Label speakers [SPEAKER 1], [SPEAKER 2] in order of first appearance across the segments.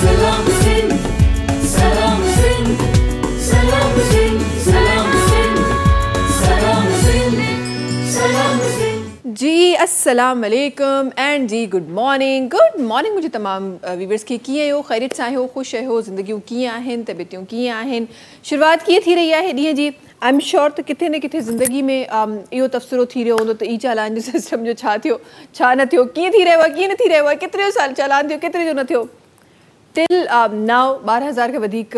[SPEAKER 1] सलाम सिंध, सलाम सिंध, सलाम सिंध, सलाम सिंध, सलाम सिंध, सलाम सिंध।
[SPEAKER 2] जी अस्सलाम वालेकुम एंड जी गुड मॉर्निंग मुझे तमाम व्यूवर्स की कीअं आहियो, ख़ैरियत सां आहियो, ख़ुशि आहियो, ज़िंदगियूं कीअं आहिनि, तबियतूं कीअं आहिनि, शुरूआत कीअं थी रही आहे ॾींहं जी। आई एम श्योर त किथे न किथे ज़िंदगी में इहो तबसरो थी रहियो हूंदो त ई चालान जो सिस्टम जो छा थियो, छा न थियो, कीअं थी रहियो आहे, कीअं न थी रहियो आहे, केतिरे जो साल चालान थियो, केतिरे जो न थियो। टिल नाउ 12,000 खां वधीक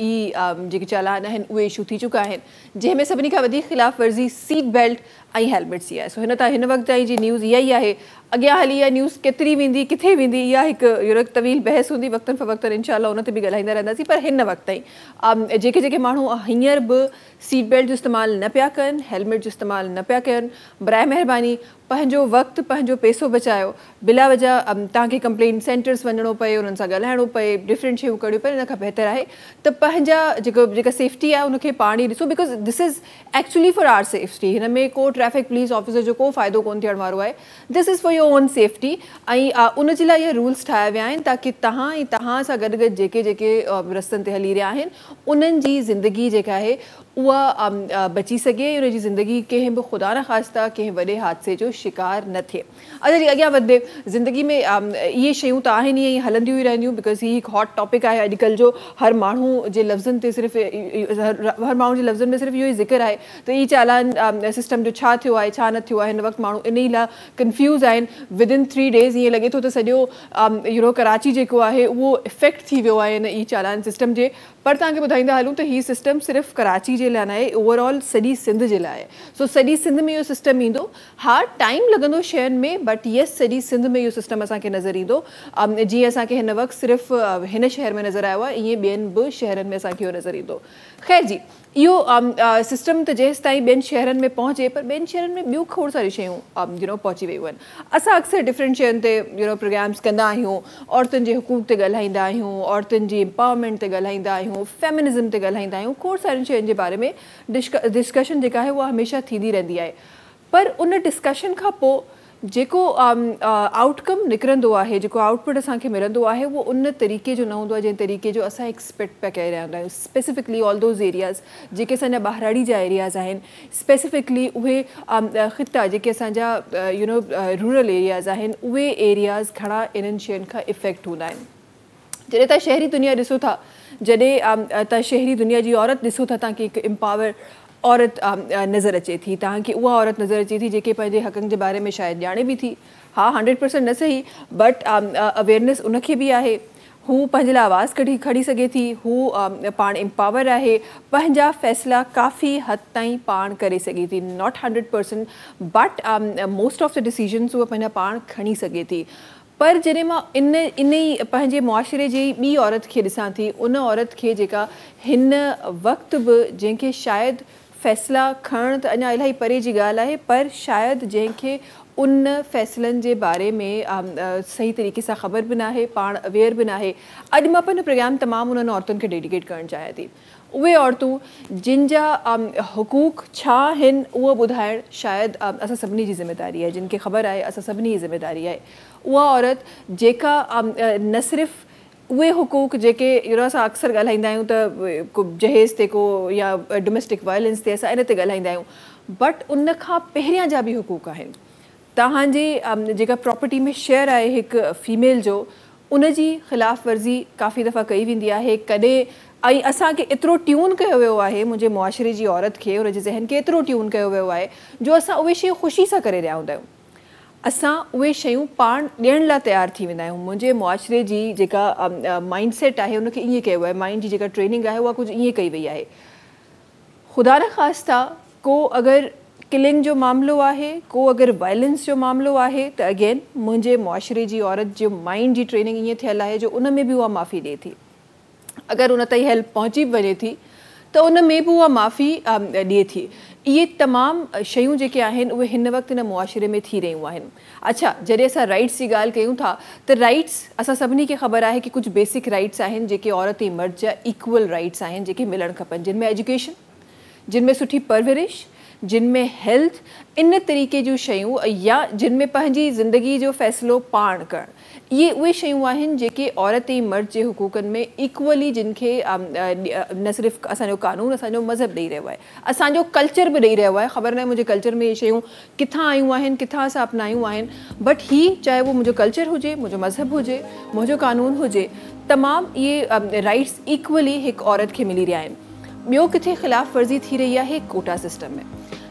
[SPEAKER 2] ई जेके चालान आहिनि उहे इशू थी चुका आहिनि, जंहिंमें सभिनी खां वधीक ख़िलाफ़ वर्ज़ी सीट बेल्ट ऐं हेलमेट्स जी आहे। सो हिन वक़्त ताईं जी न्यूज़ इहा ई आहे। अॻियां हली इहा न्यूज़ केतिरी वेंदी, किथे वेंदी, इहा हिकु तवील बहस हूंदी, वक़्तन फ़वक़्तन इंशाअल्लाह उन ते बि ॻाल्हाईंदा रहंदासीं। पर हिन वक़्त ताईं जेके माण्हू हींअर बि सीट बेल्ट जो इस्तेमालु न पिया कनि, हेलमेट जो इस्तेमालु न पिया कनि, बराए महिरबानी पंहिंजो वक़्तु, पंहिंजो पैसो बचायो। बिला वजह तव्हांखे कंप्लेंट सेंटर्स वञिणो पए, उन्हनि सां ॻाल्हाइणो पए, डिफरेंट शयूं करिणियूं पए, इन खां बहितर आहे त पंहिंजा जेका सेफ्टी आहे उनखे पाण ई ॾिसो, because this is actually for our safety. हिन में को ट्रैफिक पुलिस ऑफिसर जो को फ़ाइदो कोन थियण वारो आहे। This is for your on safety ऐं उन जे लाइ इहे रूल्स ठाहिया विया आहिनि ताकी तव्हां ऐं तव्हां सां गॾु गॾु जेके रस्तनि ते हली रहिया आहिनि उन्हनि जी ज़िंदगी जेका आहे उहा बची सघे, उन जी ज़िंदगी कंहिं बि ख़ुदा न ख़ास्ता कंहिं वॾे हादसे जो शिकार न थिए। अच्छा जी, अॻियां वधे ज़िंदगी में इहे शयूं त आहिनि ई हलंदियूं ई रहंदियूं, बिकॉज़ हीअ हिकु हॉट टॉपिक आहे अॼुकल्ह जो। हर माण्हू जे लफ़्ज़नि ते हर माण्हू जे लफ़्ज़नि में सिर्फ़ु इहो ई ज़िक्र आहे त ई चालान सिस्टम जो छा थियो आहे, छा न थियो आहे। हिन वक़्तु माण्हू इन ई लाइ कंफ्यूज़ आहिनि। विदिन 3 डेज़ ईअं लॻे थो त सॼो कराची जेको आहे उहो इफेक्ट थी वियो आहे इन ई चालान सिस्टम जे। पर तव्हांखे ॿुधाईंदा हलूं त हीअ सिस्टम सिर्फ़ु कराची जे लाइ न आहे, ओवरऑल सॼी सिंध जे लाइ आहे। सो सॼी सिंध में इहो सिस्टम ईंदो। हा, टाइम लॻंदो शयुनि में, बट येस सॼी सिंध में इहो सिस्टम असांखे नज़र ईंदो। जीअं असांखे हिन वक़्तु सिर्फ़ु हिन शहर में नज़र आयो आहे, ईअं ॿियनि बि शहरनि में असांखे इहो नज़र ईंदो। ख़ैर जी, इहो सिस्टम त जेसि ताईं ॿियनि शहरनि में पहुचे, पर ॿियनि शहरनि में ॿियूं खोड़ सारियूं शयूं पहुची वियूं आहिनि। असां अक्सर डिफरेंट शयुनि ते प्रोग्राम्स कंदा आहियूं, औरतुनि जे हुकूक ते ॻाल्हाईंदा आहियूं, औरतुनि जी एम्पावरमेंट ते ॻाल्हाईंदा आहियूं, फेमिनिज़म ते ॻाल्हाईंदा आहियूं, खोड़ सारियुनि शयुनि जे बारे में डिस्कशन जेका आहे उहा हमेशह थींदी रहंदी आहे। पर उन डिस्कशन खां पोइ जेको आउटकम निकिरंदो आहे, जेको आउटपुट असांखे मिलंदो आहे, उहो उन तरीक़े जो न हूंदो आहे जंहिं तरीक़े जो असां एक्सपेक्ट पिया करे रहंदा आहियूं। स्पेसिफिकली ऑल दोज़ एरियाज़ जेके असांजा ॿाहिराड़ी जा एरियाज़ आहिनि, स्पेसिफिकली उहे ख़िता जेके असांजा रूरल एरियाज़ आहिनि, उहे एरियाज़ घणा इन्हनि शयुनि खां इफेक्ट हूंदा आहिनि। जॾहिं तव्हां शहरी दुनिया ॾिसो था, जॾहिं तव्हां शहरी दुनिया जी औरत ॾिसो था, तव्हांखे हिकु एम्पावर औरत नज़र अचे थी, तव्हांखे उहा औरत नज़र अचे थी जेके पंहिंजे हक़नि जे बारे में शायदि ॼाणे बि थी। हा, 100% न सही, बट अवेयरनेस उनखे बि आहे। हू पंहिंजे लाइ आवाज़ खड़ी सघे थी, हू पाण एम्पावर आहे, पंहिंजा फ़ैसिला काफ़ी हद ताईं पाण करे सघे थी। Not 100%, but most of the decisions उहा पंहिंजा पाण खणी सघे थी। पर जॾहिं मां इन ई पंहिंजे मुआशिरे जी ॿी औरत खे ॾिसां थी, उन औरत खे जेका हिन वक़्तु बि जंहिंखे शायदि फ़ैसिला खणण त अञा इलाही परे जी ॻाल्हि आहे, पर शायदि जंहिंखे उन फ़ैसिलनि जे बारे में सही तरीक़े सां ख़बर बि न आहे, पाण अवेयर बि न आहे। अॼु मां पंहिंजो प्रोग्राम तमामु उन्हनि औरतुनि खे डेडिकेट करणु चाहियां थी। उहे औरतूं जिन जा हुकूक छा आहिनि उहो ॿुधाइणु शायदि असां सभिनी जी ज़िमेदारी आहे, जिन खे ख़बर आहे असां सभिनी जी ज़िमेदारी आहे। उहा औरत जेका न सिर्फ़ु उहे हुकूक जेके असां अक्सर ॻाल्हाईंदा आहियूं त को जहेज़ ते को या डोमेस्टिक वायलेंस ते असां इन ते ॻाल्हाईंदा आहियूं, बट उन खां पहिरियां जा बि हुकूक आहिनि। तव्हांजे जेका प्रॉपर्टी में शेयर आहे हिकु फीमेल जो, उन जी ख़िलाफ़ वर्ज़ी काफ़ी दफ़ा कई वेंदी आहे। कॾहिं ऐं असांखे एतिरो ट्यून कयो वियो आहे, मुंहिंजे मुआशिरे जी औरत खे, उनजे ज़हन खे एतिरो ट्यून कयो वियो आहे जो असां उहे शयूं ख़ुशी सां करे रहिया हूंदा आहियूं। असां उहे शयूं पाण ॾियण लाइ तयारु थी वेंदा आहियूं। मुंहिंजे मुआशिरे जी जेका माइंड सेट आहे उनखे ईअं कयो आहे, माइंड जी जेका ट्रेनिंग आहे उहा कुझु ईअं कई वई आहे। ख़ुदा न ख़ास्ता को अगरि किलिंग जो मामिलो आहे, को अगरि वायलेंस जो मामिलो आहे, त अगेन मुंहिंजे मुआशिरे जी औरत जो माइंड जी ट्रेनिंग ईअं थियल आहे जो उन में बि उहा माफ़ी ॾिए थी। अगरि उन ताईं हेल्प पहुची बि वञे थी त उन में बि उहा माफ़ी ॾिए थी। इहे तमामु शयूं जेके आहिनि उहे हिन वक़्तु हिन मुआशिरे में थी रहियूं आहिनि। अच्छा, जॾहिं असां राइट्स जी ॻाल्हि कयूं था त राइट्स असां सभिनी खे ख़बर आहे कि कुझु बेसिक राइट्स आहिनि जेके औरत ऐं मर्द जा इक्वल राइट्स आहिनि जेके मिलणु खपनि, जिन में एजुकेशन, जिन में सुठी परवरिश, जिन में हेल्थ इन तरीक़े जूं शयूं या जिन में पंहिंजी ज़िंदगी जो फ़ैसिलो पाण करणु, इहे उहे शयूं आहिनि जेके औरत ऐं मर्द जे हुकूकनि में इक्वली जिन खे न सिर्फ़ु असांजो कानून, असांजो मज़हब ॾेई रहियो आहे, असांजो कल्चर बि ॾेई रहियो आहे। ख़बर न आहे मुंहिंजे कल्चर में इहे शयूं किथां आयूं आहिनि, किथां असां अपनायूं आहिनि, बट ही चाहे उहो मुंहिंजो कल्चर हुजे, मुंहिंजो मज़हब हुजे, मुंहिंजो कानून हुजे, तमामु इहे राइट्स इक्वली हिकु औरत खे मिली रहिया आहिनि। ॿियो किथे ख़िलाफ़ वर्ज़ी थी रही आहे कोटा सिस्टम में,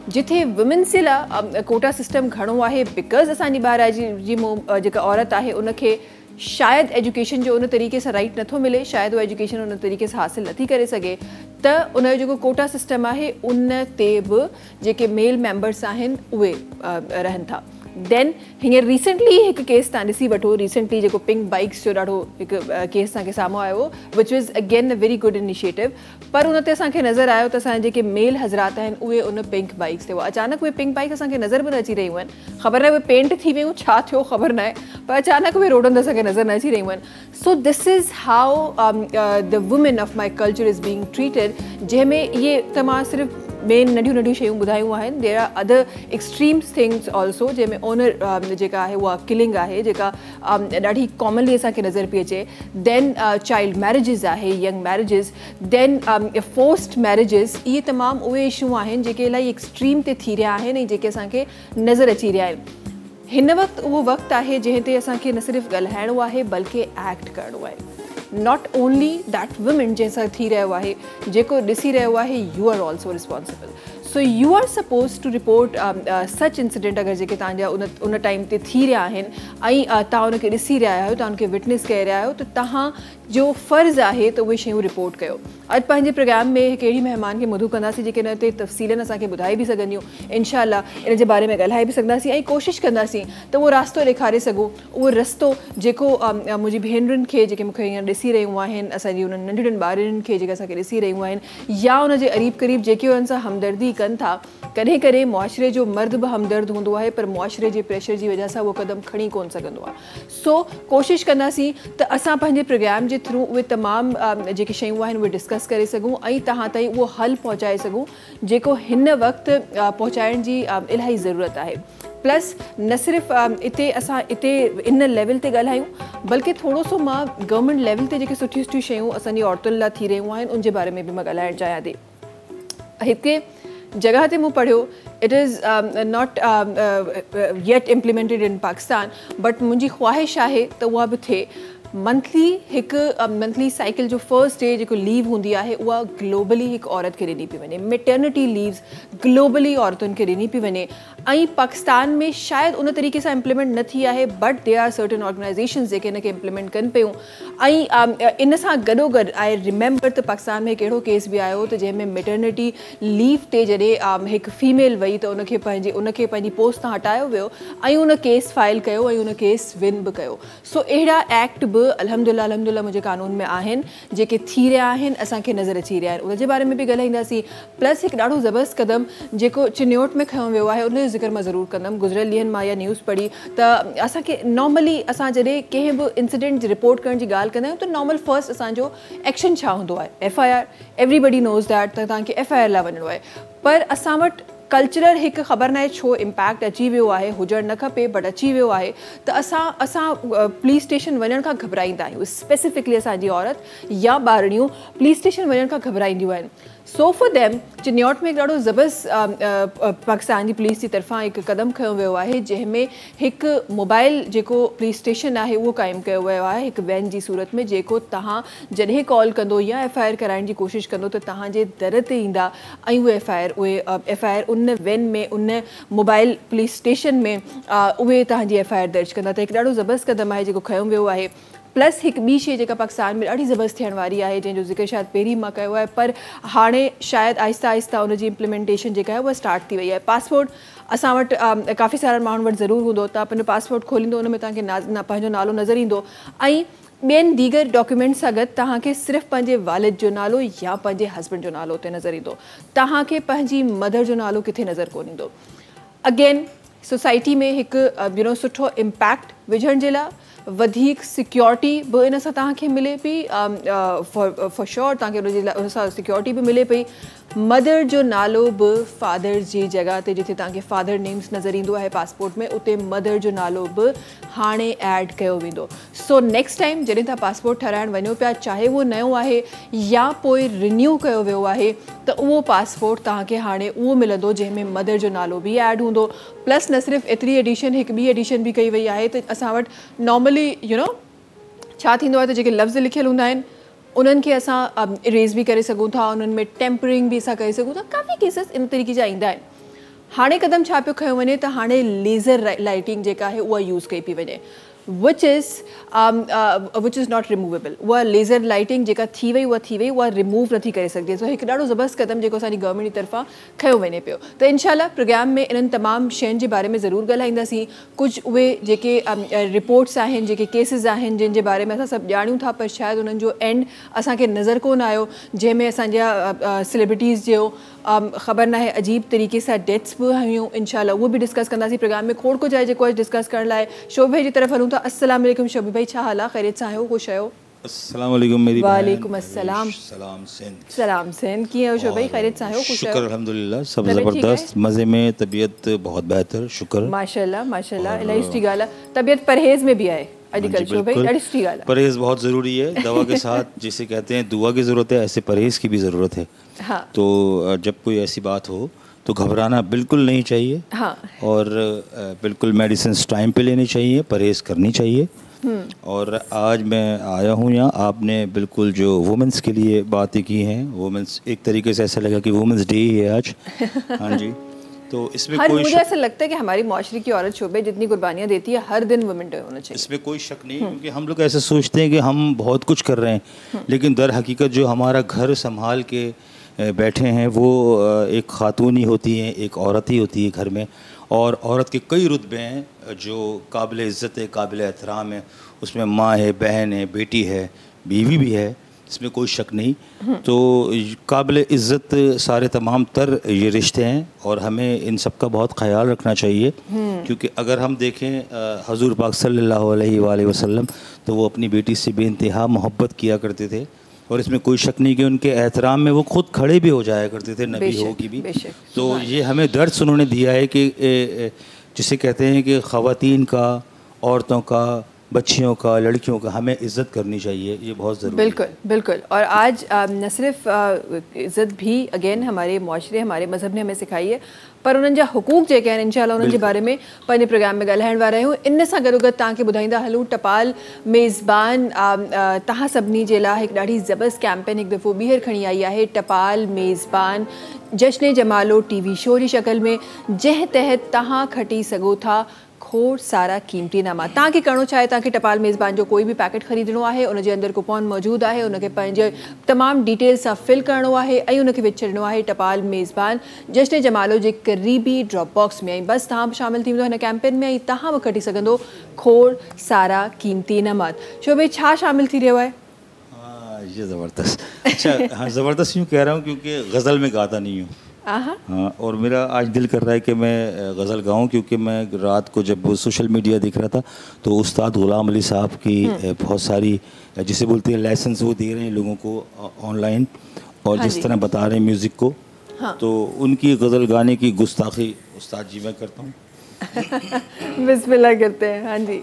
[SPEAKER 2] जिथे वुमेन्स जे लाइ कोटा सिस्टम घणो आहे बिकॉज़ असांजी ॿाहिरि जी जेका औरत आहे उनखे शायदि एजुकेशन जो उन तरीक़े सां राइट नथो मिले, शायदि उहा एजुकेशन उन तरीक़े सां हासिलु नथी करे सघे, त उनजो जेको कोटा सिस्टम आहे उन ते बि जेके मेल मेंबर्स आहिनि उहे रहनि था। देन हींअर रिसेंटली हिकु केस तव्हां ॾिसी वठो, रिसेंटली जेको पिंक बाइक्स जो ॾाढो हिकु केस तव्हांखे साम्हूं आयो, which is again a very good initiative, पर उन ते असांखे नज़र आयो त असांजे जेके मेल हज़रात आहिनि उहे उन पिंक बाइक्स ते हुआ। अचानक उहे पिंक बाइक्स असांखे नज़र बि न अची रहियूं आहिनि, ख़बर न आहे उहे पेंट थी वियूं, छा थियो ख़बर न आहे, पर अचानक उहे रोडनि ते असांखे नज़र न अची रहियूं आहिनि। So this is how the women of my culture is being treated, जंहिंमें इहे त मां सिर्फ़ु मेन नंढियूं नंढियूं शयूं ॿुधायूं आहिनि, there are other extremes things also, जंहिंमें ओनर जेका आहे उहा किलिंग आहे जेका ॾाढी कॉमनली असांखे नज़र पई अचे। देन चाइल्ड मैरिजिस आहे, यंग मैरिजिस, देन फोर्स्ड मैरिजिस, इहे तमामु उहे इशू आहिनि जेके इलाही एक्सट्रीम ते थी रहिया आहिनि ऐं जेके असांखे नज़र अची रहिया आहिनि। हिन वक़्तु उहो वक़्तु आहे जंहिं ते असांखे न सिर्फ़ु ॻाल्हाइणो आहे बल्कि एक्ट करिणो आहे। नॉट ओनली दैट वुमेन जंहिंसां थी रहियो आहे, जेको ॾिसी रहियो आहे, you are also responsible. So you are suppose to report such incident अगरि जेके तव्हांजा उन टाइम ते थी रहिया आहिनि ऐं तव्हां उनखे ॾिसी रहिया आहियो, तव्हां उनखे विटनेस करे रहिया आहियो, त तव्हांजो फ़र्ज़ु आहे त उहे शयूं रिपोर्ट कयो। अॼु पंहिंजे प्रोग्राम में हिकु अहिड़ी महिमान खे मधु कंदासीं जेके हिन ते तफ़सीलन असांखे ॿुधाए बि सघंदियूं, इनशाअल्लाह इन जे बारे में ॻाल्हाए बि सघंदासीं ऐं कोशिशि कंदासीं त उहो रास्तो ॾेखारे सघूं, उहो रस्तो जेको मुंहिंजी भेनरुनि खे जेके मूंखे हींअर ॾिसी रहियूं आहिनि, असांजी उन्हनि नंढड़नि ॿारनि खे जेके असांखे ॾिसी रहियूं आहिनि या उनजे क़रीब क़रीब जेके उन्हनि सां हमदर्दी कनि था। कॾहिं कॾहिं मुआशिरे जो मर्द बि हमदर्द हूंदो आहे, पर मुआशिरे जे प्रेशर जी वजह सां उहो क़दम खणी कोन सघंदो आहे। सो कोशिशि कंदासीं त असां पंहिंजे प्रोग्राम जे थ्रू उहे तमामु जेके शयूं आहिनि उहे डिस्कस करे सघूं ऐं तव्हां ताईं उहो हल पहुचाए सघूं जेको हिन वक़्तु पहुचाइण जी इलाही ज़रूरत आहे। प्लस न सिर्फ़ु असां हिते इन लेवल ते ॻाल्हायूं, बल्कि थोरो सो मां गवर्नमेंट लेवल ते जेके सुठियूं सुठियूं शयूं असांजी औरतुनि लाइ थी रहियूं आहिनि उन जे बारे में बि मां ॻाल्हाइणु चाहियां थी। हिते जगह ते मूं पढ़ियो, it is not yet implemented in Pakistan, but मुंहिंजी ख़्वाहिश आहे त उहा बि थिए। मंथली साइकिल जो फर्स्ट डे जेको लीव हूंदी आहे उहा ग्लोबली हिकु औरत खे ॾिनी पई वञे, मेटर्निटी लीव्स ग्लोबली औरतुनि खे ॾिनी पई वञे ऐं पाकिस्तान में शायदि उन तरीक़े सां इम्प्लीमेंट न थी आहे, but there are certain organizations जेके हिन खे इम्प्लीमेंट कनि पियूं। ऐं इन सां गॾोगॾु आई रिमेंबर त पाकिस्तान में हिकु अहिड़ो केस बि आयो त जंहिंमें मेटर्निटी लीव ते जॾहिं हिकु फीमेल वई त उनखे पंहिंजी पोस्ट तां हटायो वियो ऐं उन केस फाइल कयो ऐं उन केस विन बि कयो। सो अहिड़ा एक्ट बि अल्हम्दुलिल्लाह मुंहिंजे कानून में आहिनि जेके थी रहिया आहिनि, असांखे नज़र अची रहिया आहिनि, उनजे बारे में बि ॻाल्हाईंदासीं। प्लस हिकु ॾाढो ज़बरदस्त क़दम जेको चिन्योट में खयों वियो आहे उन जो ज़िक्र मां ज़रूरु कंदमि। गुज़िरियल ॾींहंनि मां इहा न्यूज़ पढ़ी त असांखे नॉर्मली असां जॾहिं कंहिं बि इंसिडेंट जी रिपोर्ट करण जी ॻाल्हि कंदा आहियूं त नॉर्मल फर्स्ट असांजो एक्शन छा हूंदो आहे, FIR। एवरीबडी नोज़ दैट त तव्हांखे FIR लाइ वञिणो आहे, पर असां वटि कल्चरल हिकु ख़बर न आहे छो इम्पैक्ट अची वियो आहे, हुजणु न खपे बट अची वियो आहे त असां पुलिस स्टेशन वञण खां घबराईंदा आहियूं। स्पेसिफिकली असांजी औरत या ॿारड़ियूं पुलिस स्टेशन वञण खां घबराईंदियूं आहिनि। सो फॉर देम चिन्योट में हिकु ॾाढो ज़बरदस्त पाकिस्तान जी पुलिस जी तरफ़ां हिकु क़दम खयों वियो आहे जंहिंमें हिकु मोबाइल जेको पुलिस स्टेशन आहे उहो क़ाइमु कयो वियो आहे हिकु वैन जी सूरत में, जेको तव्हां जॾहिं कॉल कंदो या FIR कराइण जी कोशिशि कंदो त तव्हांजे दर ते ईंदा ऐं उहे FIR उन वैन में उन मोबाइल पुलिस स्टेशन में उहे तव्हांजी FIR दर्ज कंदा। त हिकु ॾाढो ज़बरदस्त क़दम आहे जेको खयों वियो आहे। प्लस हिकु ॿी शइ जेका पाकिस्तान में ॾाढी ज़बरदस्त थियण वारी आहे, जंहिंजो ज़िक्र शायदि पहिरीं मां कयो आहे, पर हाणे शायदि आहिस्ता आहिस्ता उनजी इम्प्लीमेंटेशन जेका आहे उहा स्टार्ट थी वई आहे। पासपोर्ट असां वटि काफ़ी सारनि माण्हुनि वटि ज़रूरु हूंदो, तव्हां पंहिंजो पासपोर्ट खोलींदो उन में तव्हांखे पंहिंजो नालो नज़र ईंदो ऐं ॿियनि दीगर डॉक्यूमेंट्स सां गॾु तव्हांखे सिर्फ़ु पंहिंजे वालिद जो नालो या पंहिंजे हस्बैंड जो नालो उते नज़र ईंदो, तव्हांखे पंहिंजी मदर जो नालो किथे नज़र कोन ईंदो। अगेन सोसाइटी में हिकु सुठो इम्पैक्ट विझण जे लाइ वधीक सिक्योरिटी बि इन सां तव्हांखे मिले पई, फॉर श्योर तव्हांखे उन सां सिक्योरिटी बि मिले पई। मदर जो नालो बि फादर जी जॻह ते जिथे तव्हांखे फादर नेम्स नज़र ईंदो आहे पासपोर्ट में, उते मदर जो नालो बि हाणे ऐड कयो वेंदो। सो नेक्स्ट टाइम जॾहिं तव्हां पासपोर्ट ठाराइण वञो पिया, चाहे उहो नयो आहे या पोइ रिन्यू कयो वियो आहे, त उहो पासपोर्ट तव्हांखे हाणे उहो मिलंदो जंहिंमें मदर जो नालो बि ऐड हूंदो। प्लस न सिर्फ़ु एतिरी एडिशन, हिकु ॿी एडिशन बि कई वई आहे। त असां वटि नॉर्मली छा थींदो आहे त जेके लफ़्ज़ लिखियल हूंदा आहिनि उन्हनि खे असां इरेज़ बि करे सघूं था, उन्हनि में टेम्परिंग बि असां करे सघूं था। काफ़ी केसिस इन तरीक़े जा ईंदा आहिनि। हाणे क़दम छा पियो खयो वञे त हाणे लेज़र लाइटिंग जेका आहे उहा यूज़ कई पई वञे, विच इज़ नॉट रिमूवेबल। उहा लेज़र लाइटिंग जेका थी वई उहा रिमूव नथी करे सघिजे। सो हिकु ॾाढो ज़बरदस्त क़दम जेको असांजी गवर्नमेंट जी तरफ़ां खयो वञे पियो। त इंशाल्लाह प्रोग्राम में इन्हनि तमामु शयुनि जे बारे में ज़रूरु ॻाल्हाईंदासीं। कुझु उहे जेके रिपोर्ट्स आहिनि, जेके केसिस आहिनि, जिन जे बारे में असां सभु ॼाणूं था, पर शायदि उन्हनि जो एंड असांखे नज़र कोन आयो, जंहिंमें असांजा सेलिब्रिटीज़ जो ख़बर न आहे अजीब तरीक़े सां डेथ्स बि हुयूं। इंशाल्लाह उहो बि डिस्कस कंदासीं प्रोग्राम में। खोड़ कुझु आहे जेको आहे डिस्कस करण लाइ। शोभी भाई जी तरफ़ हलूं था। अस्सलाम वालेकुम शोभी भाई, छा हाल आहे? ख़ैरियत सां आहियो? ख़ुशि आहियो?
[SPEAKER 3] अस्सलाम वालेकुम मेरी बहन।
[SPEAKER 2] वालेकुम अस्सलाम।
[SPEAKER 3] सलाम सिंध।
[SPEAKER 2] सलाम सिंध। कीअं आहियो शोभी भाई? ख़ैरियत सां आहियो? ख़ुशि आहियो?
[SPEAKER 3] शुक्र अल्हम्दुलिल्लाह, सब ज़बरदस्त, मज़े में, तबीयत बहुत बेहतर, शुक्र
[SPEAKER 2] माशाल्लाह माशाल्लाह। इलाही सुठी ॻाल्हि आहे। तबीयत परहेज़ में भी आहे अॼुकल्ह शोभी भाई, ॾाढी सुठी ॻाल्हि आहे।
[SPEAKER 3] परहेज़ बहुत ज़रूरी है। दवा के साथ जिसे कहते हैं दुआ की ज़रूरत है, ऐसे परहेज़ की भी ज़रूरत है।
[SPEAKER 2] हाँ।
[SPEAKER 3] तो जब कोई ऐसी बात हो तो घबराना बिल्कुल नहीं चाहिए।
[SPEAKER 2] हाँ।
[SPEAKER 3] और बिल्कुल मेडिसिन टाइम पे लेनी चाहिए, परहेज़ करनी चाहिए। और आज मैं आया हूँ यहाँ, आपने बिल्कुल जो वुमेंस के लिए बातें की हैं, वुमेंस एक तरीके से ऐसा लगा कि वुमेंस डे ही है आज। हाँ जी। तो इसमें कोई
[SPEAKER 2] मुझे ऐसा लगता है कि हमारी माशरे की औरत शोभे जितनी कुर्बानियाँ देती है, हर दिन वुमेन डे होना चाहिए।
[SPEAKER 3] इसमें कोई शक नहीं, क्योंकि हम लोग ऐसे सोचते हैं कि हम बहुत कुछ कर रहे हैं, लेकिन दर हकीकत जो हमारा घर संभाल के बैठे हैं वो एक खातून ही होती हैं, एक औरत ही होती है घर में। और औरत के कई रुतबे हैं जो काबिल इज़्ज़त है, काबिल एहतराम है। उसमें माँ है, बहन है, बेटी है, बीवी भी है, इसमें कोई शक नहीं। तो काबिल इज़्ज़त सारे तमाम तर ये रिश्ते हैं और हमें इन सब का बहुत ख्याल रखना चाहिए। क्योंकि अगर हम देखें हजूर पाक सल्लल्लाहु अलैहि वसल्लम, तो वो अपनी बेटी से बेइंतहा मोहब्बत किया करते थे। और इसमें कोई शक नहीं कि उनके एहतराम में वो खुद खड़े भी हो जाया करते थे, नबी होगी भी। तो ये हमें दर्स उन्होंने दिया है कि जिसे कहते हैं कि ख़वातीन का, औरतों का, बच्चियों का, लड़कियों का हमें इज़्ज़त करनी चाहिए। ये बहुत ज़रूरी है।
[SPEAKER 2] बिल्कुल बिल्कुल। और आज न सिर्फ इज़्ज़त भी अगेन हमारे मुआशरे, हमारे मज़हब ने हमें सिखाई है, पर उन्हनि जा हुकूक जेके आहिनि इंशाल्लाह उन्हनि जे बारे में पंहिंजे प्रोग्राम में ॻाल्हाइण वारा आहियूं। इन सां गॾोगॾु तव्हांखे ॿुधाईंदा हलूं टपाल मेज़बान तव्हां सभिनी जे लाइ हिकु ॾाढी ज़बरदस्त कैंपेन हिकु दफ़ो ॿीहर खणी आई आहे। टपाल मेज़बान जश्न जमालो टीवी शो जी शक्ल में, जंहिं तहत तव्हां खटी सघो था खोड़ सारा कीमती इनामा। तव्हांखे करिणो छा आहे, तव्हांखे टपाल मेज़बान जो कोई बि पैकेट ख़रीदणो आहे, उनजे अंदरि कूपन मौजूदु आहे, उनखे पंहिंजे तमामु डिटेल सां फिल करिणो आहे ऐं उनखे विझी छॾिणो आहे टपाल मेज़बान जश्न जमालो जे क़रीबी ड्रॉप बॉक्स में। ऐं बसि तव्हां बि शामिलु थी वेंदो हिन कैंपेन में ऐं तव्हां बि खटी सघंदो खोड़ सारा कीमती इनामात। छो भई छा शामिलु थी रहियो आहे?
[SPEAKER 3] ये ज़बरदस्त। अच्छा, हाँ ज़बरदस्त यूँ कह रहा हूँ क्योंकि गज़ल में गाता नहीं हूँ। हाँ, और मेरा आज दिल कर रहा है कि मैं गज़ल गाऊं, क्योंकि मैं रात को जब सोशल मीडिया देख रहा था तो उस्ताद ग़ुलाम अली साहब की बहुत सारी जिसे बोलते हैं लाइसेंस वो दे रहे हैं लोगों को ऑनलाइन, और जिस तरह बता रहे हैं म्यूज़िक को, तो उनकी गज़ल गाने की गुस्ताखी उस्ताद जी मैं करता हूँ।
[SPEAKER 2] बिस्मिल्लाह करते हैं। हाँ जी।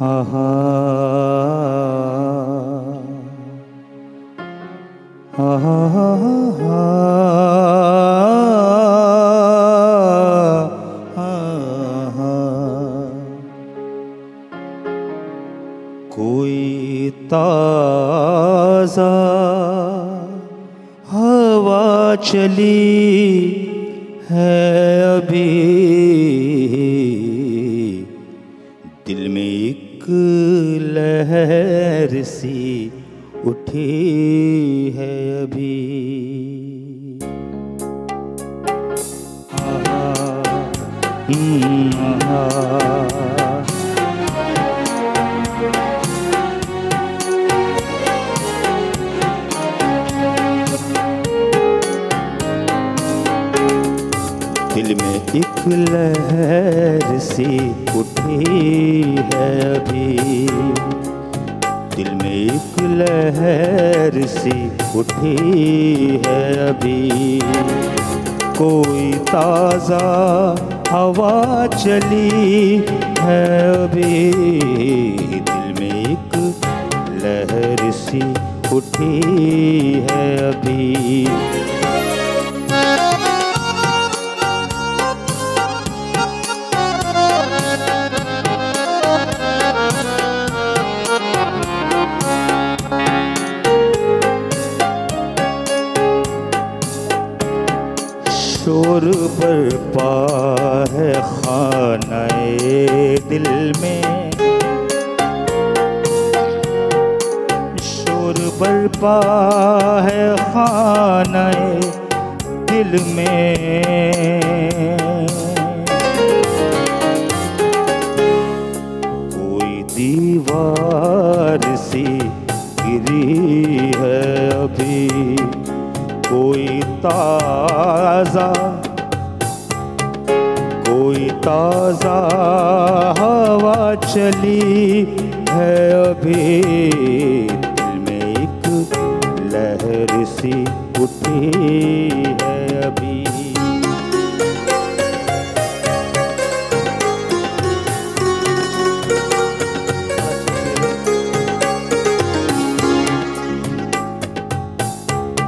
[SPEAKER 3] आहा कोई ताज़ा हवा चली है अभी, दिल में एक लहर सी उठी है अभी। एक लहर सी उठी है अभी, दिल में एक लहर सी उठी है अभी, कोई ताज़ा हवा चली है अभी, दिल में एक लहर सी उठी है अभी। शोर बरपा है खानाए दिल में, शोर बरपा है खानाए दिल में, कोई दीवार सी गिरी है अभी, कोई ताज़ा हवा चली है अभी, दिल में एक लहर सी उठी है अभी।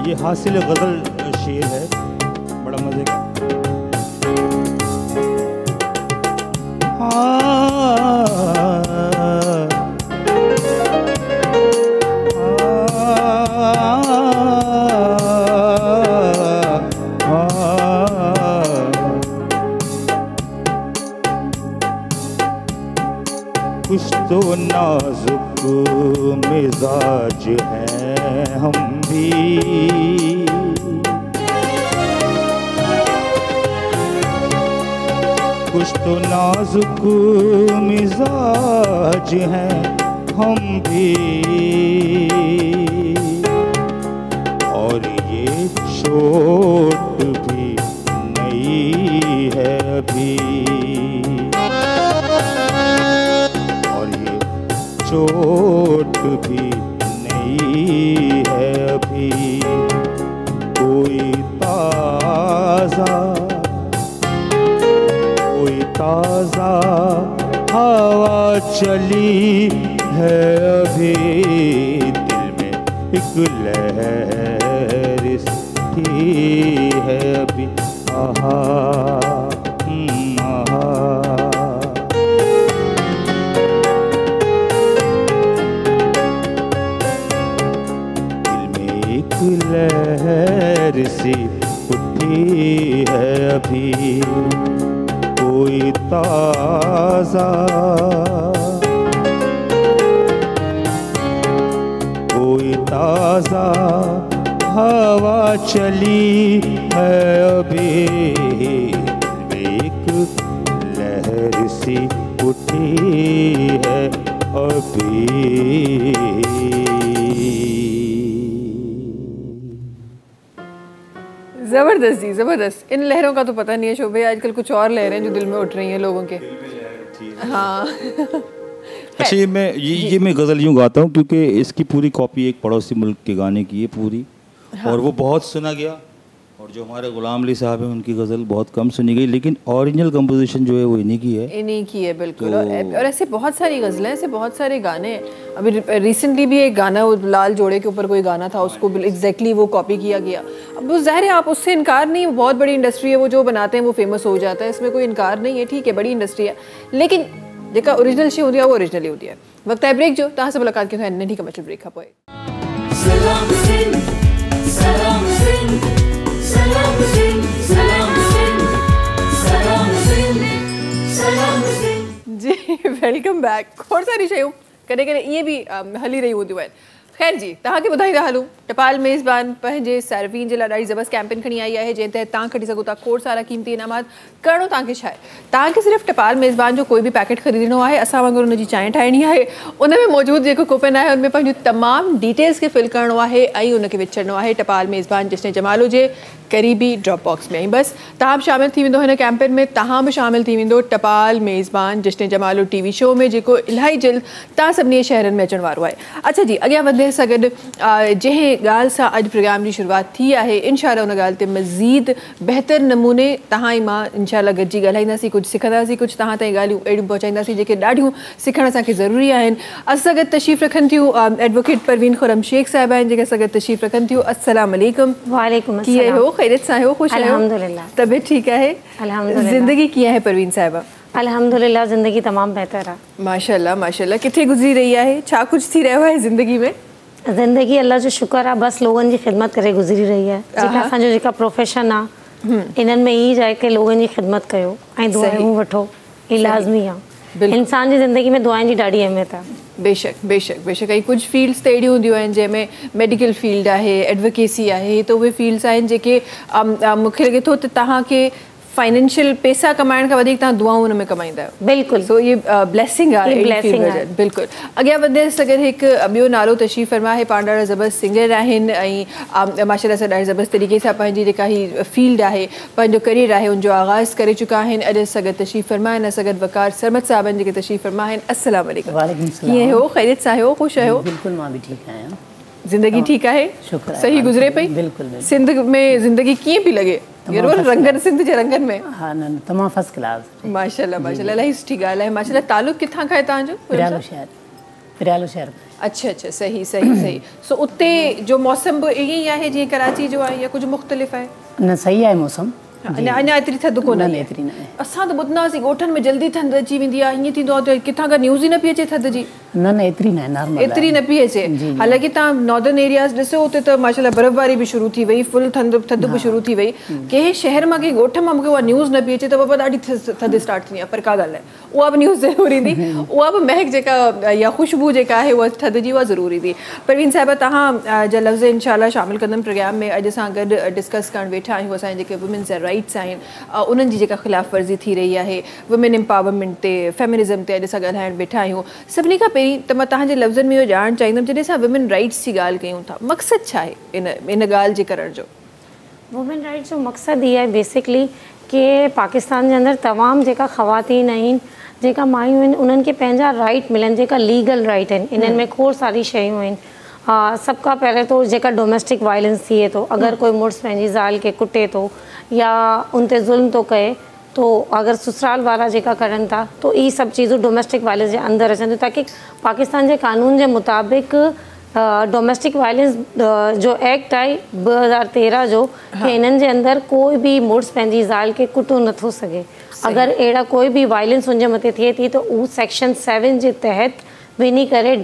[SPEAKER 3] ये हासिल गज़ल शेर है, बड़ा मज़े का। कुछ तो नाजुक मिजाज हैं हम भी, कुछ तो नाजुक मिजाज हैं हम भी, और ये चोट भी नई है अभी, और ये चोट भी नई है अभी, कोई ताज़ा हवा चली है अभी, दिल में एक लहर सी है अभी। आहा आहा, दिल में एक लहर सी उठी है अभी, कोई ताज़ा हवा चली है अभी, एक लहर सी उठी है अभी।
[SPEAKER 2] ज़बरदस्त जी, ज़बरदस्त। इन लहरों का तो पता नहीं है शोभे, आजकल कुछ और लहरें जो दिल में उठ रही हैं लोगों के। हाँ
[SPEAKER 3] अच्छा, ये मैं गज़ल यूँ गाता हूँ क्योंकि इसकी पूरी कॉपी एक पड़ोसी मुल्क के गाने की है पूरी। हाँ। और वो बहुत सुना गया, और जो हमारे गुलाम अली साहब हैं उनकी गज़ल बहुत कम सुनी गई, लेकिन ओरिजिनल कंपोजिशन जो है वो इन्हीं की है, बिल्कुल।
[SPEAKER 2] तो और ऐसे बहुत सारी गज़लें, ऐसे बहुत सारे गाने हैं। अभी रिसेंटली भी एक गाना, वो लाल जोड़े के ऊपर कोई गाना था, उसको एग्जैक्टली वो कॉपी किया गया। अब वो ज़ाहिर है, आप उससे इनकार नहीं, वो बहुत बड़ी इंडस्ट्री है, वो जो बनाते हैं वो फेमस हो जाता है, इसमें कोई इनकार नहीं है, ठीक है, बड़ी इंडस्ट्री है, लेकिन जेका ओरिजिनल शे होती है वो ओरिजिनली होती है। वक्त है ब्रेक जो तहाँ से मुलाकात की नहीं कमर्शियल ब्रेक खा जी। Welcome back. और सारी शयूं करे ये भी हली रही होती है। ख़ैर जी तव्हांखे ॿुधाईंदा हलूं टपाल मेज़बान पंहिंजे सार्फिन जे लाइ ॾाढी ज़बरदस्त कैंपेन खणी आई आहे जंहिं तहत तव्हां खटी सघो था खोड़ सारा क़ीमती इनामात। करिणो तव्हांखे छा आहे, तव्हांखे सिर्फ़ु टपाल मेज़बान जो कोई बि पैकेट ख़रीदणो आहे, असां वांगुरु हुनजी चांहि ठाहिणी आहे, उन में मौजूदु जेको कूपन आहे उनमें पंहिंजूं तमामु डिटेल्स खे फिल करिणो आहे ऐं उनखे विझणो आहे टपाल मेज़बान जश्न जमालो जे क़रीबी ड्रॉप बॉक्स में। ऐं बसि तव्हां बि शामिलु थी वेंदो हिन कैंपेन में, तव्हां बि शामिलु थी वेंदो टपाल मेज़बान जश्न जमालो TV शो में जेको इलाही जल्द तव्हां सभिनी शहरनि में अचण वारो आहे। अच्छा जी, अॻियां वधे सां गॾु जंहिं ॻाल्हि सां अॼु प्रोग्राम जी शुरूआत थी आहे, इनशाअल्लाह उन ॻाल्हि ते मज़ीद बहितर नमूने तव्हां ई मां इनशाअल्लाह गॾिजी ॻाल्हाईंदासीं, कुझु सिखंदासीं, कुझु तव्हां ताईं ॻाल्हियूं अहिड़ियूं पहुचाईंदासीं जेके ॾाढियूं सिखणु असांखे ज़रूरी आहिनि। असां गॾु तशरीफ़ रखनि थियूं एडवोकेट परवीन खुरम शेख साहिबा आहिनि जेके असां गॾु तशरीफ़ रखनि थियूं। अस्सलाम वालेकुम।
[SPEAKER 4] वालेकुम
[SPEAKER 2] कीअं हो, ख़ैरियत सां आहियो, ख़ुशि आहियो?
[SPEAKER 4] अल्हम्दुलिल्लाह।
[SPEAKER 2] तबियत ठीकु आहे?
[SPEAKER 4] अल्हम्दुलिल्लाह।
[SPEAKER 2] ज़िंदगी कीअं आहे परवीन साहिबा?
[SPEAKER 4] अल्हम्दुलिल्लाह ज़िंदगी तमामु बहितर आहे।
[SPEAKER 2] माशाल्लाह माशाल्लाह। किथे गुज़री रही आहे, छा कुझु थी रहियो आहे ज़िंदगी में?
[SPEAKER 4] ज़िंदगी अल्लाह जो शुक्र आहे, बसि लोगनि जी ख़िदमत करे गुज़री रही आहे। जेका असांजो जेका प्रोफेशन आहे इन्हनि में ई आहे कि लोगनि जी ख़िदमत कयो ऐं दुआऊं वठो, ई लाज़मी आहे। इंसान जी ज़िंदगी में दुआनि जी ॾाढी अहमियत आहे।
[SPEAKER 2] बेशक बेशक बेशक। ऐं कुझु फील्ड्स त अहिड़ियूं हूंदियूं आहिनि जंहिंमें मेडिकल फील्ड आहे, एडवोकेसी आहे, त उहे फील्ड्स आहिनि जेके मूंखे लॻे थो त तव्हांखे फाइनेंशियल पैसा कमाइण खां वधीक तव्हां दुआऊं हुन में कमाईंदा आहियो।
[SPEAKER 4] बिल्कुलु।
[SPEAKER 2] सो ये ब्लेसिंग आहे। बिल्कुलु। अॻियां वधे सगैर हिकु ॿियो नालो तशरीफ़ फरमा आहे, पाण ॾाढा ज़बरदस्त सिंगर आहिनि ऐं माशाल्लाह सां ॾाढी ज़बरदस्त तरीक़े सां पंहिंजी जेका ही फील्ड आहे, पंहिंजो करियर आहे, उनजो आगाज़ करे चुका आहिनि। अॼु असां गॾु तशरीफ़ फरमा आहिनि, असां गॾु वकार सरमद साहब आहिनि जेके तशरीफ़ फरमा आहिनि। अस्सलाम वालेकुम।
[SPEAKER 5] वालेकुम सलाम।
[SPEAKER 2] कीअं हो, ख़ैरियत सां आहियो, ख़ुशि आहियो?
[SPEAKER 5] बिल्कुलु, मां बि ठीकु आहियां।
[SPEAKER 2] ज़िंदगी ठीकु आहे?
[SPEAKER 5] शुक्र आहे।
[SPEAKER 2] सही गुज़रे पई?
[SPEAKER 5] बिल्कुलु।
[SPEAKER 2] सिंध में ज़िंदगी कीअं पई लॻे? रंगनि सिंध जे रंगनि में?
[SPEAKER 5] हा, न तमामु फर्स्ट क्लास।
[SPEAKER 2] माशाल्लाह माशाल्लाह, इलाही सुठी ॻाल्हि आहे। माशाल्लाह। तालुक़ किथां खां आहे तव्हांजो?
[SPEAKER 5] पिरालो शहर।
[SPEAKER 2] अच्छा अच्छा, सही सही सही। सो उते जो मौसम बि ईअं ई आहे जीअं कराची जो आहे या कुझु मुख़्तलिफ़ आहे?
[SPEAKER 5] न, सही आहे मौसम।
[SPEAKER 2] अञा एतिरी थधि कोन आहे?
[SPEAKER 5] एतिरी न आहे।
[SPEAKER 2] असां त ॿुधंदासीं ॻोठनि में जल्दी थधि अची वेंदी आहे, ईअं थींदो आहे त किथां खां न्यूज़ ई न पई अचे थधि जी।
[SPEAKER 5] न एतिरी न आहे, नॉर्मल
[SPEAKER 2] एतिरी न पई अचे। हालांकि तव्हां नॉर्दर्न एरियाज़ ॾिसो उते त माशाल्लाह बर्फ़बारी बि शुरू थी वई, फुल थधि बि शुरू थी वई। कंहिं शहर मां कंहिं ॻोठ मां मूंखे उहा न्यूज़ न पई अचे त बाबा ॾाढी थधि स्टार्ट थींदी आहे, पर का ॻाल्हि आहे उहा बि न्यूज़ ज़रूरु ईंदी, उहा बि महक जेका या ख़ुशबू जेका आहे उहा थधि जी उहा ज़रूरु ईंदी। परवीन साहिबा, तव्हां जा लफ़्ज़ इनशाअल्लाह शामिलु कंदमि प्रोग्राम में। अॼु असां गॾु डिस्कस करणु वेठा आहियूं असांजे जेके वुमेन्स जा राइट्स आहिनि उन्हनि जी जेका ख़िलाफ़ वर्ज़ी थी रही आहे, वुमेन एम्पावरमेंट ते, फेमिनिज़म ते अॼु असां ॻाल्हाइणु वेठा आहियूं। सभिनी खां पहिरीं त मां तव्हांजे लफ़्ज़नि में इहो ॼाणणु चाहींदमि, जॾहिं असां वुमेन राइट्स जी ॻाल्हि कयूं था, मक़सदु छा आहे इन ॻाल्हि जे करण जो?
[SPEAKER 4] वुमेन राइट्स जो मक़सदु इहो आहे बेसिकली कि पाकिस्तान जे अंदरि तमामु जेका ख़वातीन आहिनि, जेका मायूं आहिनि, उन्हनि खे पंहिंजा राइट मिलनि, जेका लीगल राइट आहिनि। इन्हनि में खोड़ सारी शयूं आहिनि। सभ खां पहिरियों तो जेका डोमेस्टिक वायलेंस थिए थो, अगरि कोई मुड़ुस पंहिंजी ज़ाल खे कुटे थो या उन ते ज़ुल्म थो कए, तो अगर ससुराल वारा जेका करनि था तो ये सब चीज़ूं डोमेस्टिक वायलेंस जे अंदरि अचनि थियूं, ताकि पाकिस्तान जे कानून जे मुताबिक़ डोमेस्टिक वायलेंस जो एक्ट आहे 2013 जो कि इन्हनि जे अंदरि कोई बि मुड़ुस पंहिंजी ज़ाल खे कुटो नथो सघे। अगरि अहिड़ा कोई बि वायलेंस उनजे मथे थिए थी त उहो सेक्शन 7 जे तहत वञी करे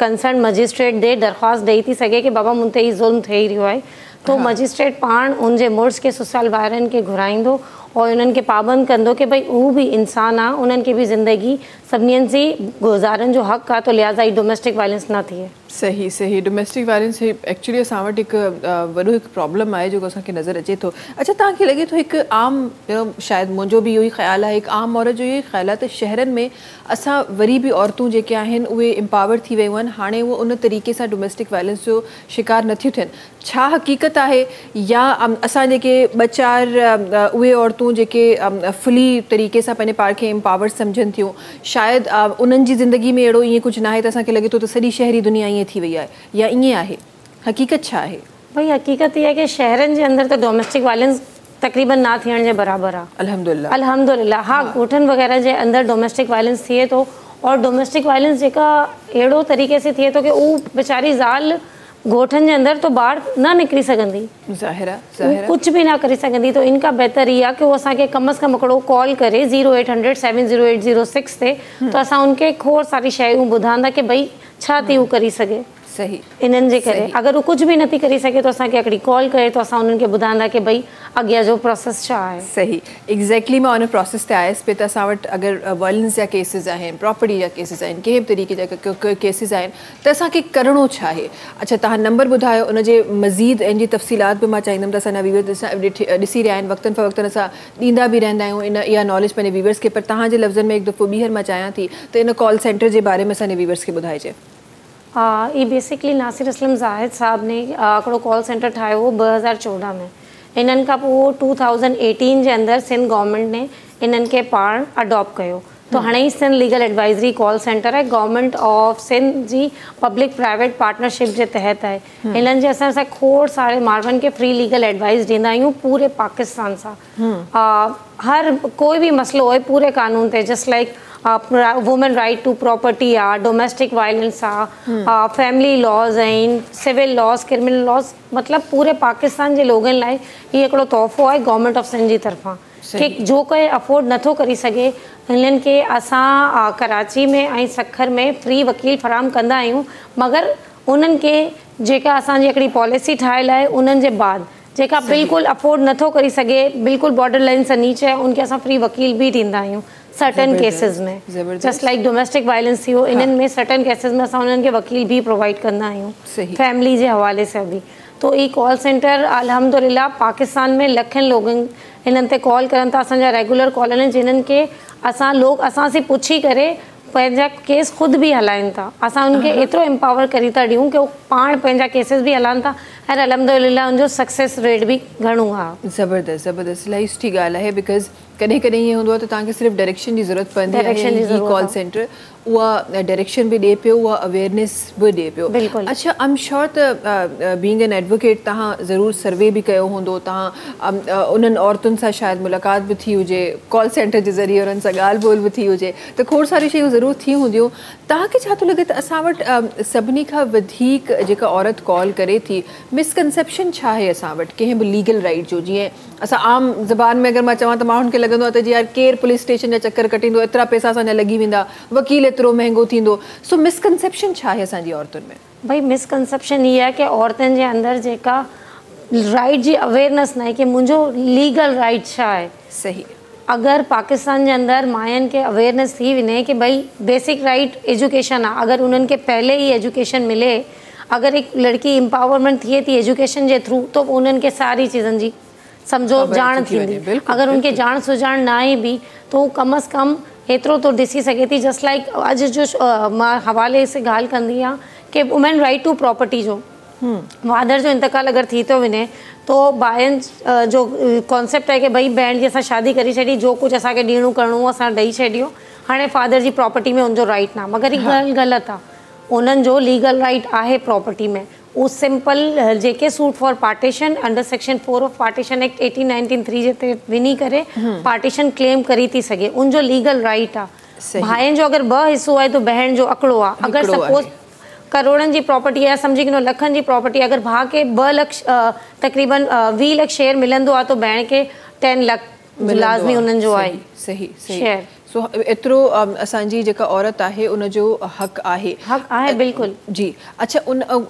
[SPEAKER 4] कंसर्न मजिस्ट्रेट ॾे दरख़्वास्त ॾेई थी सघे कि बाबा मूं ते ही ज़ुल्म थी रहियो आहे। तो मजिस्ट्रेट पाण उनजे मुड़ुस खे ससुराल वारनि खे घुराईंदो और उन्हनि खे पाबंद कंदो कि भई उहो बि इंसान आहे, उन्हनि खे बि ज़िंदगी सभिनीनि जी गुज़ारण जो हक़ आहे, तो लिहाज़ा ही डोमेस्टिक वायलेंस न थिए।
[SPEAKER 2] सही सही। डोमेस्टिक वायलेंस एक्चुअली असां वटि हिकु वॾो हिकु प्रॉब्लम आहे जेको असांखे नज़र अचे थो। अच्छा, तव्हांखे लॻे थो हिकु आम शायदि मुंहिंजो बि इहो ई ख़्यालु आहे, हिकु आम औरत जो इहो ई ख़्यालु आहे त शहरनि में असां वरी बि औरतूं जेके आहिनि उहे एम्पावर थी वियूं आहिनि, हाणे उहे उन तरीक़े सां डोमेस्टिक वायलेंस जो शिकार नथियूं थियनि। छा हक़ीक़त आहे या असां जेके ॿ चारि उहे औरतूं जेके फुली तरीक़े सां पंहिंजे पाण खे एम्पावर सम्झनि थियूं, शायदि उन्हनि जी ज़िंदगी में अहिड़ो ईअं कुझु न आहे त असांखे लॻे थो त सॼी शहरी दुनिया ईअं थी वई आहे, या ईअं आहे? हक़ीक़त छा आहे?
[SPEAKER 4] भई हक़ीक़त इहा आहे कि शहरनि जे अंदरि त डोमेस्टिक वायलेंस तक़रीबन ना थियण जे बराबरि आहे। अल्हम्दुलिल्लाह अल्हम्दुलिल्लाह। हाँ, ॻोठनि वग़ैरह जे अंदरि डोमेस्टिक वायलेंस थिए थो, और डोमेस्टिक वायलेंस जेका अहिड़ो तरीक़े से थिए थो कि उहो वेचारी ज़ाल ॻोठनि जे अंदरि तो ॿाहिरि न निकिरी सघंदी, कुझु बि न करे सघंदी। तो इनका बहितर इहा कि उहो असांखे कम अज़ कम हिकिड़ो कॉल करे 0800 70806 ते, तो असां उनखे खोड़ सारी शयूं ॿुधाईंदा कि भई छा थी उहो करे सघे।
[SPEAKER 2] सही
[SPEAKER 4] इन्हनि जे करे अगरि हू कुझु बि नथी करे सघे त असांखे हिकिड़ी कॉल करे तो असां उन्हनि खे ॿुधाईंदा की भई अॻियां जो प्रोसेस छा आहे।
[SPEAKER 2] सही एग्जैक्टली मां उन प्रोसेस ते आयसि पे त असां वटि अगरि वायलेंस जा केसिस आहिनि, प्रॉपर्टी जा केसिस आहिनि, कंहिं बि तरीक़े जा केसिस आहिनि त असांखे करिणो छा आहे। अच्छा तव्हां नंबर ॿुधायो, उनजे मज़ीद इन जी तफ़सीलात बि मां चाहींदमि त असांजा व्यूअर्स ॾिसी रहिया आहिनि, वक़्तन फ़वक़्तन असां ॾींदा बि रहंदा आहियूं इन इहा नॉलेज पंहिंजे व्यूअर्स खे, पर तव्हांजे लफ़्ज़नि में हिकु दफ़ो ॿीहर मां चाहियां थी त इन कॉल सेंटर जे बारे में असांजे व्यूअर्स खे ॿुधाइजे।
[SPEAKER 4] ये बेसिकली नासिर असलम ज़ाहिद साहब ने हिकिड़ो कॉल सेंटर ठाहियो हो 2014 में। इन्हनि खां पोइ 2018 जे अंदरि सिंध गवर्नमेंट ने इन्हनि खे पाण अडॉप्ट कयो। तो हाणे ई Sindh legal advisory call centre आहे, गवर्नमेंट ऑफ सिंध जी पब्लिक प्राइवेट पार्टनरशिप जे तहत आहे। इन्हनि जे असां खोड़ सारे माण्हुनि खे फ्री लीगल एडवाइस ॾींदा आहियूं पूरे पाकिस्तान सां। हर कोई बि मसलो हुए पूरे कानून ते, just like women right to property आहे, डोमेस्टिक वायलेंस आहे, फैमिली लॉज आहिनि, सिविल लॉज, क्रिमिनल लॉज, मतिलबु पूरे पाकिस्तान जे लोगनि लाइ हीउ हिकिड़ो तोहफ़ो आहे गवर्नमेंट ऑफ सिंध जी तरफ़ां कि जो कोई अफोर्ड नथो करे सघे हिननि खे असां कराची में ऐं सखर में फ्री वकील फराहम कंदा आहियूं। मगर उन्हनि खे जेका असांजी हिकिड़ी पॉलिसी ठाहियल आहे उन्हनि जे बाद जेका बिल्कुलु अफोर्ड नथो करे सघे, बिल्कुलु बॉर्डर लाइन सां नीचे आहे, उनखे असां फ्री वकील बि ॾींदा आहियूं सर्टन केसिस में। जस्ट लाइक डोमेस्टिक वायलेंस थी वियो, इन्हनि में सर्टन केसिस में असां उन्हनि खे वकील भी प्रोवाइड कंदा आहियूं फैमिली जे हवाले सां बि। तो ई कॉल सेंटर अल्हम्दुलिल्लाह पाकिस्तान में लखनि लोगनि इन्हनि ते कॉल करनि था। असांजा रेगुलर कॉल आहिनि जिन्हनि खे असां से पुछी करे पंहिंजा केस ख़ुदि बि हलाइनि था। असां उनखे एतिरो एम्पावर करी था ॾियूं कि उहो पाण पंहिंजा केसिस बि हलाइनि था ऐं अल्हम्दुलिल्लाह उनजो सक्सेस रेट भी घणो आहे।
[SPEAKER 2] ज़बरदस्त ज़बरदस्त, इलाही सुठी ॻाल्हि आहे। बिकॉज़ कॾहिं कॾहिं ईअं हूंदो आहे त तव्हांखे सिर्फ़ु डायरेक्शन जी ज़रूरत पवंदी आहे। ही कॉल सेंटर उहा डायरेक्शन बि ॾिए पियो, उहा अवेयरनेस बि ॾिए पियो। अच्छा आई एम श्योर त बीइंग एन एडवोकेट तव्हां ज़रूरु सर्वे बि कयो हूंदो, तव्हां उन्हनि औरतुनि सां शायदि मुलाक़ात बि थी हुजे, कॉल सेंटर जे ज़रिए उन्हनि सां ॻाल्हि ॿोल बि थी हुजे, त खोड़ सारी शयूं ज़रूरु थी हूंदियूं। तव्हांखे छा थो लॻे त असां वटि सभिनी खां वधीक जेका औरत कॉल करे थी, मिसकंसेप्शन छा आहे असां वटि कंहिं बि लीगल राइट जो? जीअं असां आम ज़बान में अगरि मां चवां त माण्हुनि खे लॻंदो आहे त जी यार केरु पुलिस स्टेशन जा चक्कर कटींदो, एतिरा पैसा असांजा लॻी वेंदा, वकील एतिरो महांगो थींदो। सो मिसकंसेप्शन छा आहे असांजी औरतुनि में?
[SPEAKER 4] भाई मिसकंसेप्शन ये आहे कि औरतुनि जे अंदरि जेका राइट जी अवेयरनेस न आहे कि मुंहिंजो लीगल राइट छा आहे।
[SPEAKER 2] सही,
[SPEAKER 4] अगर पाकिस्तान जे अंदरि मायुनि खे अवेयरनेस थी वञे कि भाई बेसिक राइट एजुकेशन आहे, अगर उन्हनि खे पहले ही एजुकेशन मिले, अगर एक लड़की एम्पावरमेंट थिए थी एजुकेशन जे थ्रू, तो उन्हनि खे सारी चीज़नि जी समझो ॼाण थींदी। अगर उनखे ॼाण सुञाण न आहे बि तो कम अज़ कम एतिरो तो ॾिसी सघे थी। जस्ट लाइक अॼु जो मां हवाले से ॻाल्हि कंदी आहियां कि वुमेन राइट टू प्रॉपर्टी जो फादर जो इंतकाल अगरि थी थो वञे तो भाइनि जो कॉन्सेप्ट आहे कि भई भेण जी असां शादी करे छॾी, जो कुझु असांखे ॾियणो करिणो असां ॾेई छॾियो, हाणे फादर जी प्रॉपर्टी में उनजो राइट न। मगर हीअ ॻाल्हि ग़लति आहे, उन्हनि जो लीगल राइट आहे प्रॉपर्टी में। उहो सिंपल जेके suit for partition under section 4 of partition act 1893 जे तहत वञी करे पार्टीशन क्लेम करी थी सघे, उनजो लीगल राइट आहे। भाइनि जो अगरि 2 हिसो आहे तो भेण जो हिकिड़ो आहे। अगरि सपोज करोड़नि जी प्रॉपर्टी आहे, सम्झी गिनो लखनि जी प्रॉपर्टी, अगरि भाउ खे 2 लाख तक़रीबन 20 लाख शेयर मिलंदो आहे तो भेण खे 10 लाख लाज़मी उन्हनि जो आहे।
[SPEAKER 2] सही शेयर। सो एतिरो असांजी जेका औरत आहे उनजो हक़ आहे
[SPEAKER 4] बिल्कुलु
[SPEAKER 2] जी। अच्छा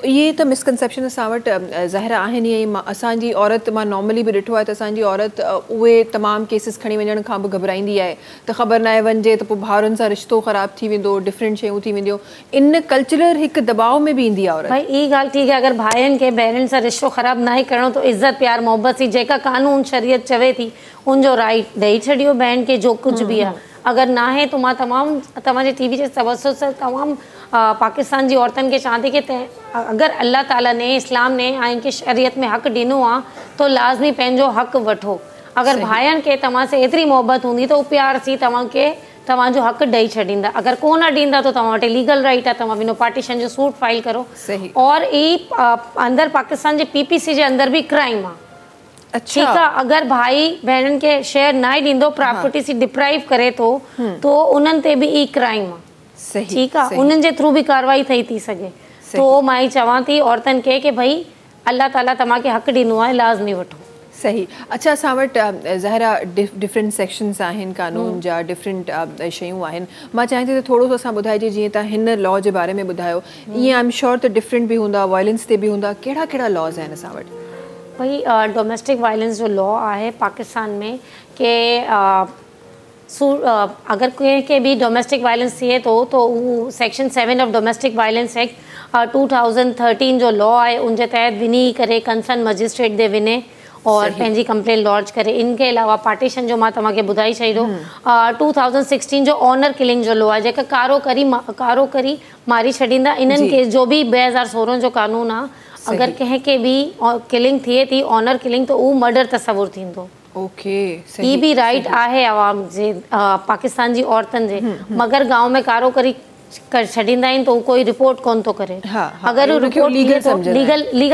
[SPEAKER 2] इहे त मिसकंसेप्शन असां वटि ज़ाहिर आहिनि। ईअं ई असांजी औरत, मां नॉर्मली बि ॾिठो आहे त असांजी औरत उहे तमामु केसिस खणी वञण खां बि घबराईंदी आहे त ख़बर न आहे वञिजे त पोइ भाउरनि सां रिश्तो ख़राबु थी वेंदो, डिफरेंट शयूं थी वेंदियूं। इन कल्चरल हिकु दबाव में बि ईंदी आहे औरत।
[SPEAKER 4] भाई ई ॻाल्हि ठीकु आहे, अगरि भाइनि खे भेनरुनि सां रिश्तो ख़राबु न ई करिणो तो इज़त प्यार मोहबत जी जेका कानून शरीयत चवे थी उनजो राइट ॾेई छॾियो भेण खे, जो कुझु बि आहे। अगर ना है तो मां तमाम तव्हांजे टीवी जे तवसुल से तमाम पाकिस्तान जी औरतन के चाहती कि अगर अल्लाह ताला ने इस्लाम ने इनके शरीयत में हक़ ॾिनो आहे तो लाज़मी पंहिंजो हक़ वठो। अगर भाइयों के तव्हां से एतरी मोहब्बत हूंदी तो प्यार सी तव्हांखे तव्हांजो हक़ ॾेई छॾींदा। अगर कोन ॾींदा तो तव्हां वटि लीगल राइट आहे, तव्हां बिनो पार्टीशन जो सूट फाइल करो। और ई अंदर पाकिस्तान जे PPC जे अंदर भी क्राइम आहे। ठीक है, अगर भाई बहनन के शेयर ना ही ॾींदो, प्रॉपर्टी से डिप्राइव करे तो उन्हनि ते भी ई क्राइम आहे। ठीक है, उन्हनि जे थ्रू भी कार्रवाई थी सके। तो मां ई चवां थी औरतन के कि भाई अल्लाह ताला तव्हांखे हक़ ॾिनो आहे, लाज़मी वठो।
[SPEAKER 2] सही। अच्छा असां वटि ज़ाहिरा डिफरेंट सेक्शन्स आहिनि कानून जा, डिफरेंट शयूं आहिनि। मां चाहियां थी त थोरो सो असां ॿुधाइजे, जीअं तव्हां हिन लॉ जे बारे में ॿुधायो, ईअं आई एम श्योर त डिफरेंट बि हूंदा, वायलेंस ते बि हूंदा, कहिड़ा कहिड़ा लॉज आहिनि असां वटि?
[SPEAKER 4] भाई डोमेस्टिक वायलेंस जो लॉ आहे पाकिस्तान में कि अगर कंहिंखे बि डोमेस्टिक वायलेंस थिए थो त उहो section 7 of domestic violence act 2013 जो लॉ आहे, उनजे तहत वञी करे कंसर्न मजिस्ट्रेट दे वञे और पंहिंजी कंप्लेन लॉन्च करे। इनके अलावा पार्टीशन जो मां तव्हांखे ॿुधाई छॾियो, 2016 जो ऑनर किलिंग जो लॉ आहे, जेका कारो करी मारी छॾींदा। इन्हनि केस जो बि 2016 जो कानून आहे, अगर कंहिंखे बि किलिंग थिए थी, ऑनर किलिंग, त उहो मर्डर तस्वुर थींदो।
[SPEAKER 2] ओके,
[SPEAKER 4] ही भी राइट आहे आवाम जे, पाकिस्तान जी औरतन जे। मगर गांव में कारो करी कर छॾींदा आहिनि त उहो कोई रिपोर्ट कोन थो करे। अगर उहो रिपोर्ट लीगल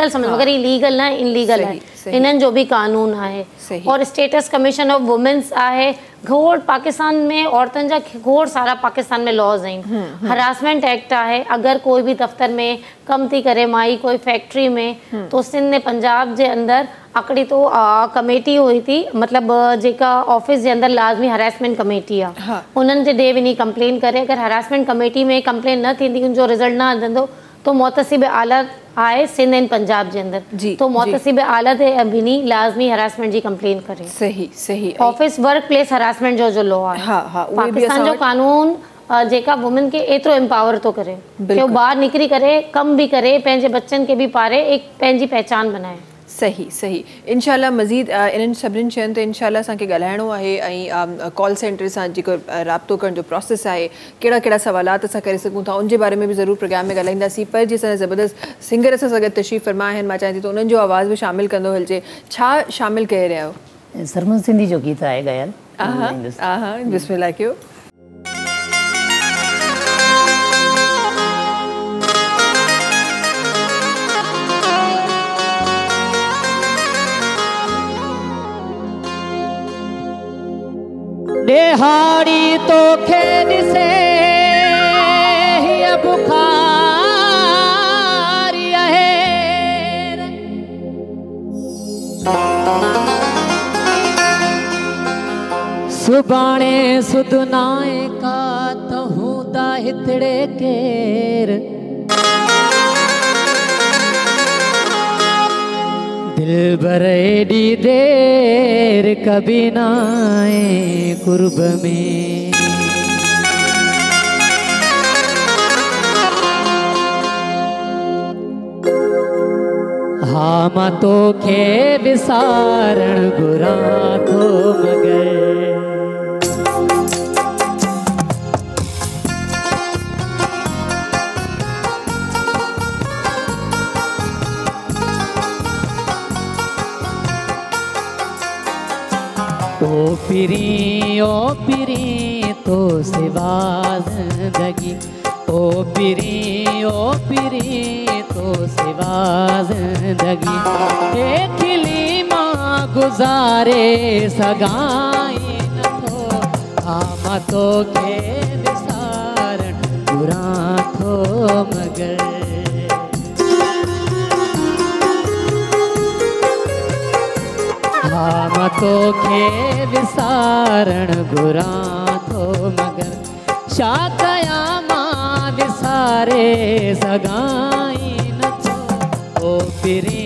[SPEAKER 4] समझ, मगर ही लीगल न इनलीगल आहे। इन्हनि जो भी कानून आहे। और स्टेटस कमीशन ऑफ वुमेन्स आहे। खोड़ पाकिस्तान में औरतन जा खोड़ सारा पाकिस्तान में लॉज आहिनि। हरासमेंट एक्ट आहे। अगर कोई भी दफ्तर में कम थी करे माई, कोई फैक्ट्री में, तो सिंध ने पंजाब जे अंदर आकड़ी तो कमेटी हुई थी, मतलब जेका ऑफिस जे अंदर लाज़मी हरासमेंट कमेटी आहे, उन्हनि जे ॾे वञी कंप्लेन करे। अगर हरासमेंट कमेटी में कंप्लेन न थींदी, उनजो रिज़ल्ट न हलंदो, तो मोतसिब आला आहे सिंध एंड पंजाब जे अंदर, तो मोतसिब आला ते वञी लाज़मी हरासमेंट जी कंप्लेन करे।
[SPEAKER 2] सही।
[SPEAKER 4] ऑफिस वर्क प्लेस हरासमेंट जो लॉ आहे। पाकिस्तान जो कानून जेका वुमेन के एतिरो एम्पावर थो करे कि वो ॿाहिरि निकिरी करे कम भी करे, पंहिंजे बच्चन के भी पारे, एक पंहिंजी पहचान बनाए।
[SPEAKER 2] सही। इंशाल्लाह मज़ीद इन्हनि सभिनीनि शयुनि ते इंशाल्लाह असांखे ॻाल्हाइणो आहे। ऐं कॉल सेंटर सां जेको राब्तो करण जो प्रोसेस आहे, कहिड़ा कहिड़ा सवालात असां करे सघूं था, उनजे बारे में बि ज़रूरु प्रोग्राम में ॻाल्हाईंदासीं। पर जीअं असांजा ज़बरदस्त सिंगर असां सां गॾु तशरीफ़ फरमा आहिनि, मां चाहियां थी त उन्हनि जो आवाज़ बि शामिलु कंदो हलिजे। छा शामिलु करे रहिया आहियो?
[SPEAKER 5] सरमन सिंधी जो गीत आहे ॻायल।
[SPEAKER 2] बिस्मिल्लाह कयो।
[SPEAKER 6] दिहाड़ी तो खेद से ही बुखार है, सुबाणे सुदनाए का तो हूंदा हितड़े केर, दिल भर एडी देर कभी ना आए कुर्ब में, हाँ मां तो खे विसारण घुरा थो मगर, ओ पिरी तो सिवा जिंदगी, ओ पिरी तो सिवा जिंदगी, एक खिली मां गुजारे सगाई न थो, हाँ तो के विसारण बुरा थो मगर, हाँ तो के विसारण घुरा थो मगर, छा कया मां विसारे सगाई न थो, ओ पिरी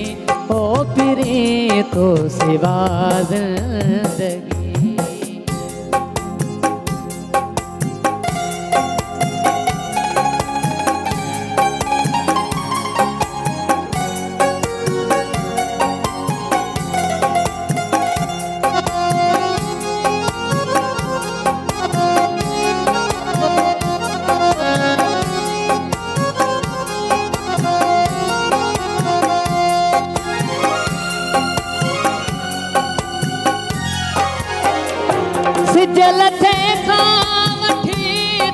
[SPEAKER 6] तो सिवा जिंदगी, सिजल थे खां वठी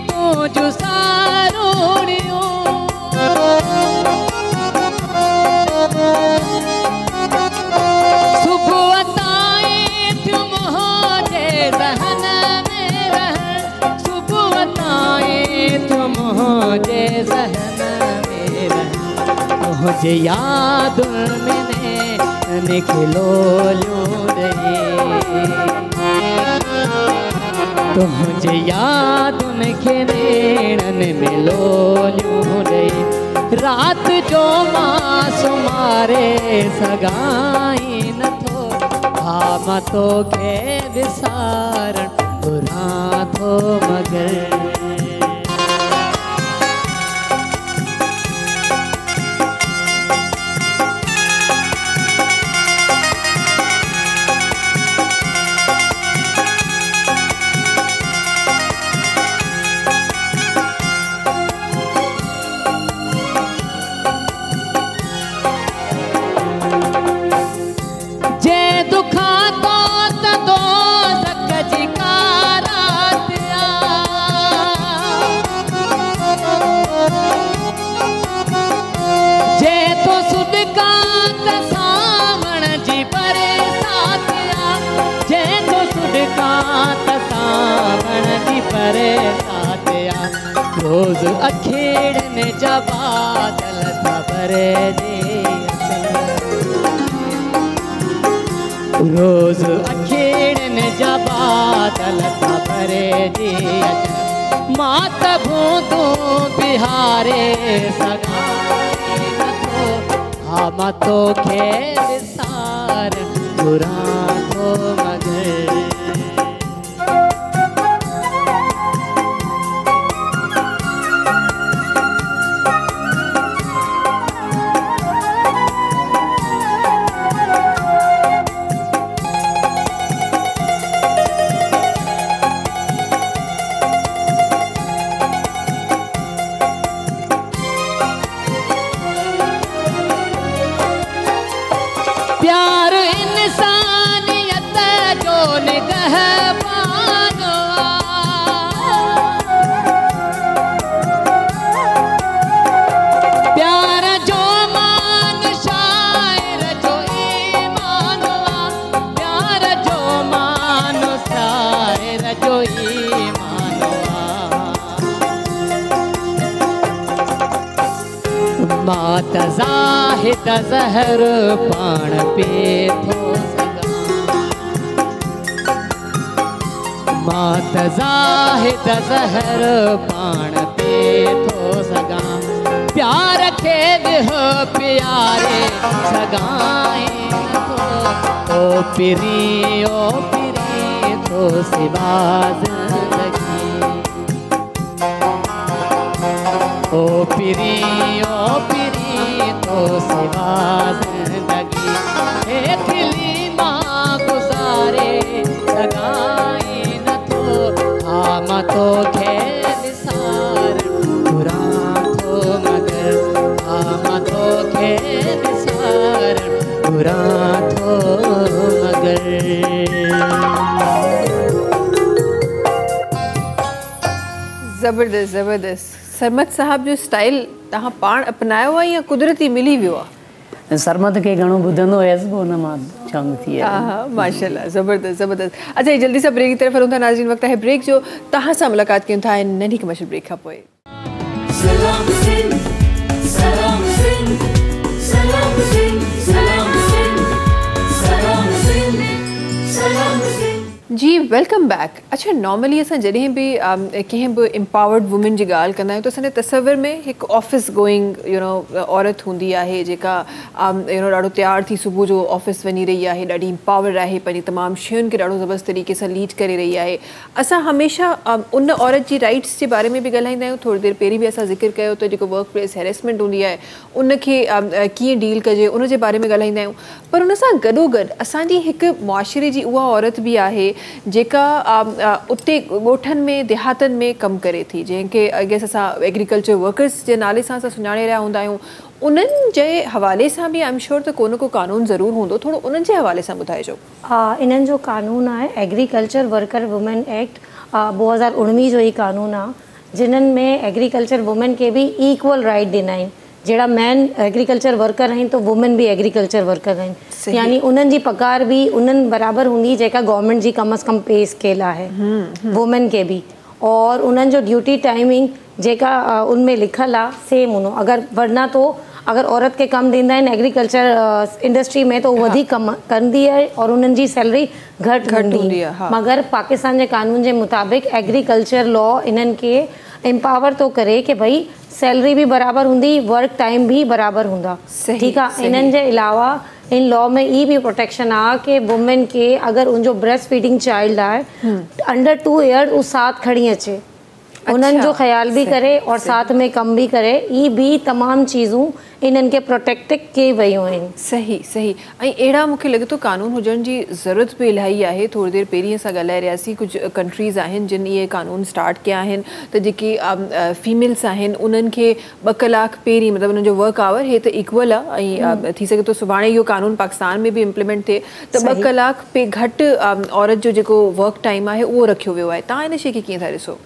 [SPEAKER 6] तूं जो सारूणियूं, सुबुह ताईं थियूं मुंहिंजे ज़हन में रहनि, सुबुह ताईं थियूं मुंहिंजे ज़हन में रहनि, मुंहिंजे यादुनि में निखिलो लूरे तो मुझे याद उनके नेणन में लोलूरे रात जो मासूमारे सगाई न थो हा तो के विसारण बुरा थो मगर रोज अखेड़ने जा बादल था भरे जी रोज अखेड़ने जा बादल था भरे जी मात भूतू बिहारे सगाई न तो हम तो खे विसार बुरा तो मगर मात ज़ाहिद ज़हर पाण पे थो सघां मात ज़ाहिद ज़हर पाण पे थो सघां प्यार खे विह प्यारे सगाई नथो ओ पिरी थो सिवा ज़िंदगी ओ पिरी तो सिवा जिंदगी खिली माँ गुजारे सगाई न थो हम तो खे विसार बुरा थो मगर हम तो खे विसार बुरा थो मगर
[SPEAKER 2] ज़बरदस्त ज़बरदस्त सरमत साहब जो स्टाइल तव्हां पाण अपनायो आहे या कुदरती मिली वियो आहे
[SPEAKER 5] सरमत खे घणो ॿुधंदो हुयसि पोइ हुन मां चंग थी
[SPEAKER 2] हा हा माशाल्लाह ज़बरदस्त ज़बरदस्त अच्छा जल्दी सां ब्रेक की तरफ़ हलूं था नाज़रीन वक्त है ब्रेक जो तव्हां सां मुलाक़ात कयूं था नंढी कमर्शियल ब्रेक खां पोइ
[SPEAKER 1] सलाम सिंध सलाम सिंध सलाम सिंध सलाम सिंध सलाम सिंध सलाम सिंध
[SPEAKER 2] जी वेलकम बैक अच्छा नॉर्मली असां जॾहिं बि कंहिं बि एम्पावर्ड वुमेन जी ॻाल्हि कंदा आहियूं त असांजे तस्वर में हिकु ऑफिस गोइंग औरत हूंदी आहे जेका ॾाढो तयारु थी सुबुह जो ऑफिस वञी रही आहे ॾाढी एम्पावर्ड आहे पंहिंजी तमामु शयुनि खे ॾाढो ज़बरदस्त तरीक़े सां लीड करे रही आहे असां हमेशह उन औरत जी राइट्स जे बारे में बि ॻाल्हाईंदा आहियूं थोरी देरि पहिरीं बि असां ज़िक्र कयो त जेको वर्क प्लेस हैरेसमेंट हूंदी आहे उनखे कीअं डील कजे उन जे बारे में ॻाल्हाईंदा आहियूं पर उन सां गॾोगॾु असांजी हिकु मुआशिरे जी उहा औरत बि आहे जेका उते ॻोठनि में देहातनि में कमु करे थी जंहिंखे अगेस असां एग्रीकल्चर वर्कर्स जे नाले सां असां सुञाणे रहिया हूंदा आहियूं उन्हनि जे हवाले सां बि आई एम श्योर त को न को कानून ज़रूरु हूंदो थोरो उन्हनि जे हवाले सां ॿुधाइजो
[SPEAKER 4] इन्हनि जो कानून आहे एग्रीकल्चर वर्कर वुमेन एक्ट 2019 जो ई कानून आहे जिन्हनि में एग्रीकल्चर वुमेन खे बि इक्वल राइट ॾिना आहिनि जहिड़ा मैन एग्रीकल्चर वर्कर आहिनि त वुमेन बि एग्रीकल्चर वर्कर आहिनि यानी उन्हनि जी पघार बि उन्हनि बराबरि हूंदी जेका गवर्नमेंट जी कम अज़ कम पे स्केल आहे वुमेन खे बि और उन्हनि जो ड्यूटी टाइमिंग जेका उनमें लिखियलु आहे सेम हूंदो अगरि वरना तो अगर औरत के कम ॾींदा आहिनि एग्रीकल्चर इंडस्ट्री में, तो वधीक कम कंदी है और उन्हनि जी सैलरी घटि हूंदी है। मगर पाकिस्तान जे कानून जे मुताबिक़ एग्रीकल्चर लॉ इन्हनि खे एम्पावर तो करे कि भाई सैलरी भी बराबर हूंदी, वर्क टाइम भी बराबर हूंदा। ठीक है। इन्हनि जे अलावा इन लॉ में ई भी प्रोटेक्शन आहे कि वुमेन के अगर उनजो ब्रेस्ट फीडिंग चाइल्ड आहे अंडर 2 ईयर उहो साथ खणी अचे, उन्हनि जो ख्याल भी करे और साथ में कम भी करे, ई भी तमाम चीज़ूं इन्हनि खे प्रोटेक्ट कई वयूं आहिनि।
[SPEAKER 2] सही सही। ऐं अहिड़ा मूंखे लॻे थो कानून हुजण जी ज़रूरत बि इलाही आहे। थोरी देरि पहिरीं असां ॻाल्हाए रहियासीं, कुझु कंट्रीज़ आहिनि जिन इहे कानून स्टार्ट कया आहिनि त जेके फीमेल्स आहिनि उन्हनि खे 2 कलाक पहिरीं मतिलबु उन्हनि जो वर्क आवर हे त इक्वल आहे ऐं थी सघे थो सुभाणे इहो कानून पाकिस्तान में बि इम्प्लीमेंट थिए त 2 कलाक पे घटि औरत जो जेको वर्क टाइम आहे उहो रखियो वियो आहे। तव्हां इन शइ खे कीअं था ॾिसो?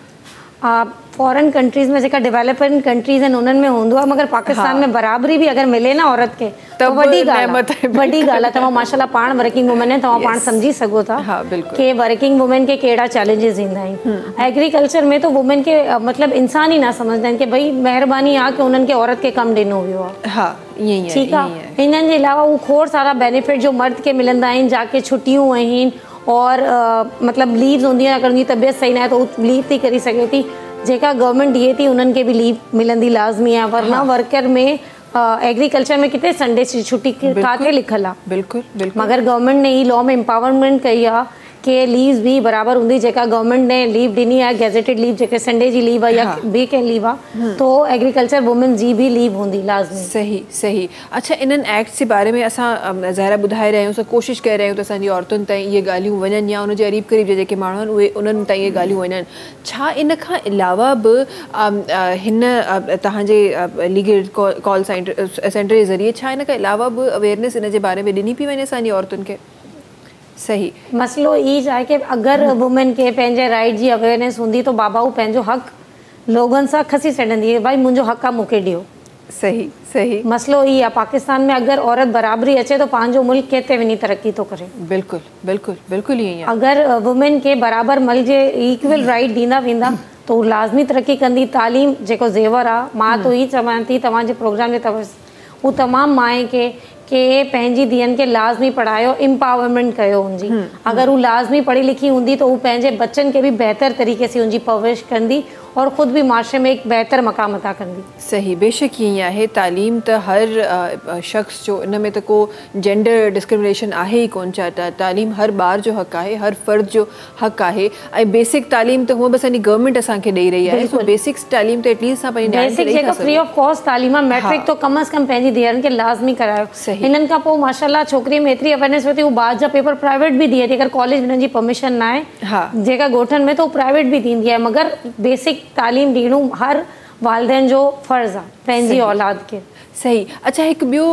[SPEAKER 4] फॉरेन कंट्रीज़ में जेका डेवलपिंग कंट्रीज़ आहिनि उन्हनि में हूंदो आहे, मगर पाकिस्तान में बराबरी भी अगर मिले ना औरत खे त वॾी ॻाल्हि आहे। तव्हां माशाल्लाह पाण वर्किंग वुमेन आहिनि, तव्हां पाण सम्झी सघो था कि वर्किंग वुमेन खे कहिड़ा चैलेंजेस ईंदा आहिनि। एग्रीकल्चर में तो वुमेन खे मतिलबु इंसान ई न सम्झंदा आहिनि कि भई महिरबानी आहे कि उन्हनि खे औरत खे कमु ॾिनो वियो आहे। ठीकु आहे। हिननि जे अलावा उहे खोड़ सारा बेनिफिट जो मर्द खे मिलंदा आहिनि, जाके छुट्टियूं आहिनि और मतलब लीव्स हूंदी आहे। अगर उनजी तबियत सही न आहे तो लीव थी करी सघे थी, जेका गवर्नमेंट ॾिए थी उन्हनि खे भी लीव मिलंदी लाज़मी आहे। वरना वर्कर में एग्रीकल्चर में किथे संडे जी छुट्टी काथे लिखल आहे? बिल्कुलु। मगर गवर्नमेंट ने ई लॉ में एम्पावरमेंट कई आहे कि लीव्स भी बराबर हूंदी। जेका गवर्नमेंट ने लीव ॾिनी आहे गेजेटेड लीव, जेके संडे जी लीव आहे या ॿिए कंहिं लीव आहे, तो एग्रीकल्चर वुमेन जी भी लीव हूंदी लाज़मी।
[SPEAKER 2] सही सही। अच्छा, इन्हनि एक्ट्स जे बारे में असां ज़ाहिर ॿुधाए रहिया आहियूं, कोशिशि करे रहिया आहियूं त असांजी औरतुनि ताईं इहे ॻाल्हियूं वञनि या उनजे करीब करीब जेके माण्हू आहिनि उहे उन्हनि ताईं इहे ॻाल्हियूं वञनि। छा इन खां अलावा बि हिन तव्हांजे लीगल कॉल सेंटर जे ज़रिए छा इन खां अलावा बि अवेयरनेस इन जे बारे में ॾिनी पई वञे असांजी औरतुनि खे? सही। मसलो ई आहे कि अगर वुमेन के पंहिंजे राइट जी अवेयरनेस हूंदी तो बाबाऊ पंहिंजो हक़ लोगन सां खसी छॾंदी, भाई मुंहिंजो हक़ आहे मूंखे ॾियो। सही सही। मसलो ई आहे पाकिस्तान में अगर औरत बराबरी अचे तो पंहिंजो मुल्क केते वञी तरक्की तो करे। बिल्कुलु बिल्कुलु बिल्कुलु ईअं आहे। अगर वुमेन के बराबर मल जे इक्वल राइट ॾींदा वेंदा तो लाज़मी तरक्की कंदी। तालीम जेको ज़ेवर आहे, मां तो ई चवां थी तव्हांजे प्रोग्राम जे उहो तमामु माए के पंहिंजी धीअनि खे लाज़मी पढ़ायो, एम्पावरमेंट कयो उनजी। अगर वो लाज़मी पढ़ी लिखी हूंदी तो वो पंहिंजे बच्चन के भी बेहतर तरीके से उनजी परवरिश कंदी और ख़ुद भी माशरे में एक बेहतर मकाम अता कंदी। सही। बेशक ईअं आहे। तालीम त हर शख़्स जो, इन में त को जेंडर डिस्क्रिमिनेशन आहे ई कोन। तालीम हर ॿार जो हक़ आहे, हर फ़र्द जो हक़ आहे। ऐं बेसिक तालीम त हूअं बि असांजी गवर्नमेंट असांखे ॾेई रही आहे। सो बेसिक तालीम त एटलीस्ट असां पंहिंजी बेसिक जेका फ्री ऑफ कॉस्ट तालीम आहे, मैट्रिक तो कम अज़ कम पंहिंजी धीअरुनि खे लाज़मी करायो। हिननि खां पोइ माशाल्लाह छोकिरी में एतिरी अवेयरनेस वरिती, उहो ॿार जा पेपर प्राइवेट भी ॾिए थी। अगर कॉलेज हिननि जी परमिशन न आहे जेका ॻोठनि में, तो प्राइवेट भी थींदी आहे। मगर बेसिक तालीम ॾियणो हर वालिदैन जो फ़र्ज़ु आहे पंहिंजी औलाद खे। सही। अच्छा, हिकु ॿियो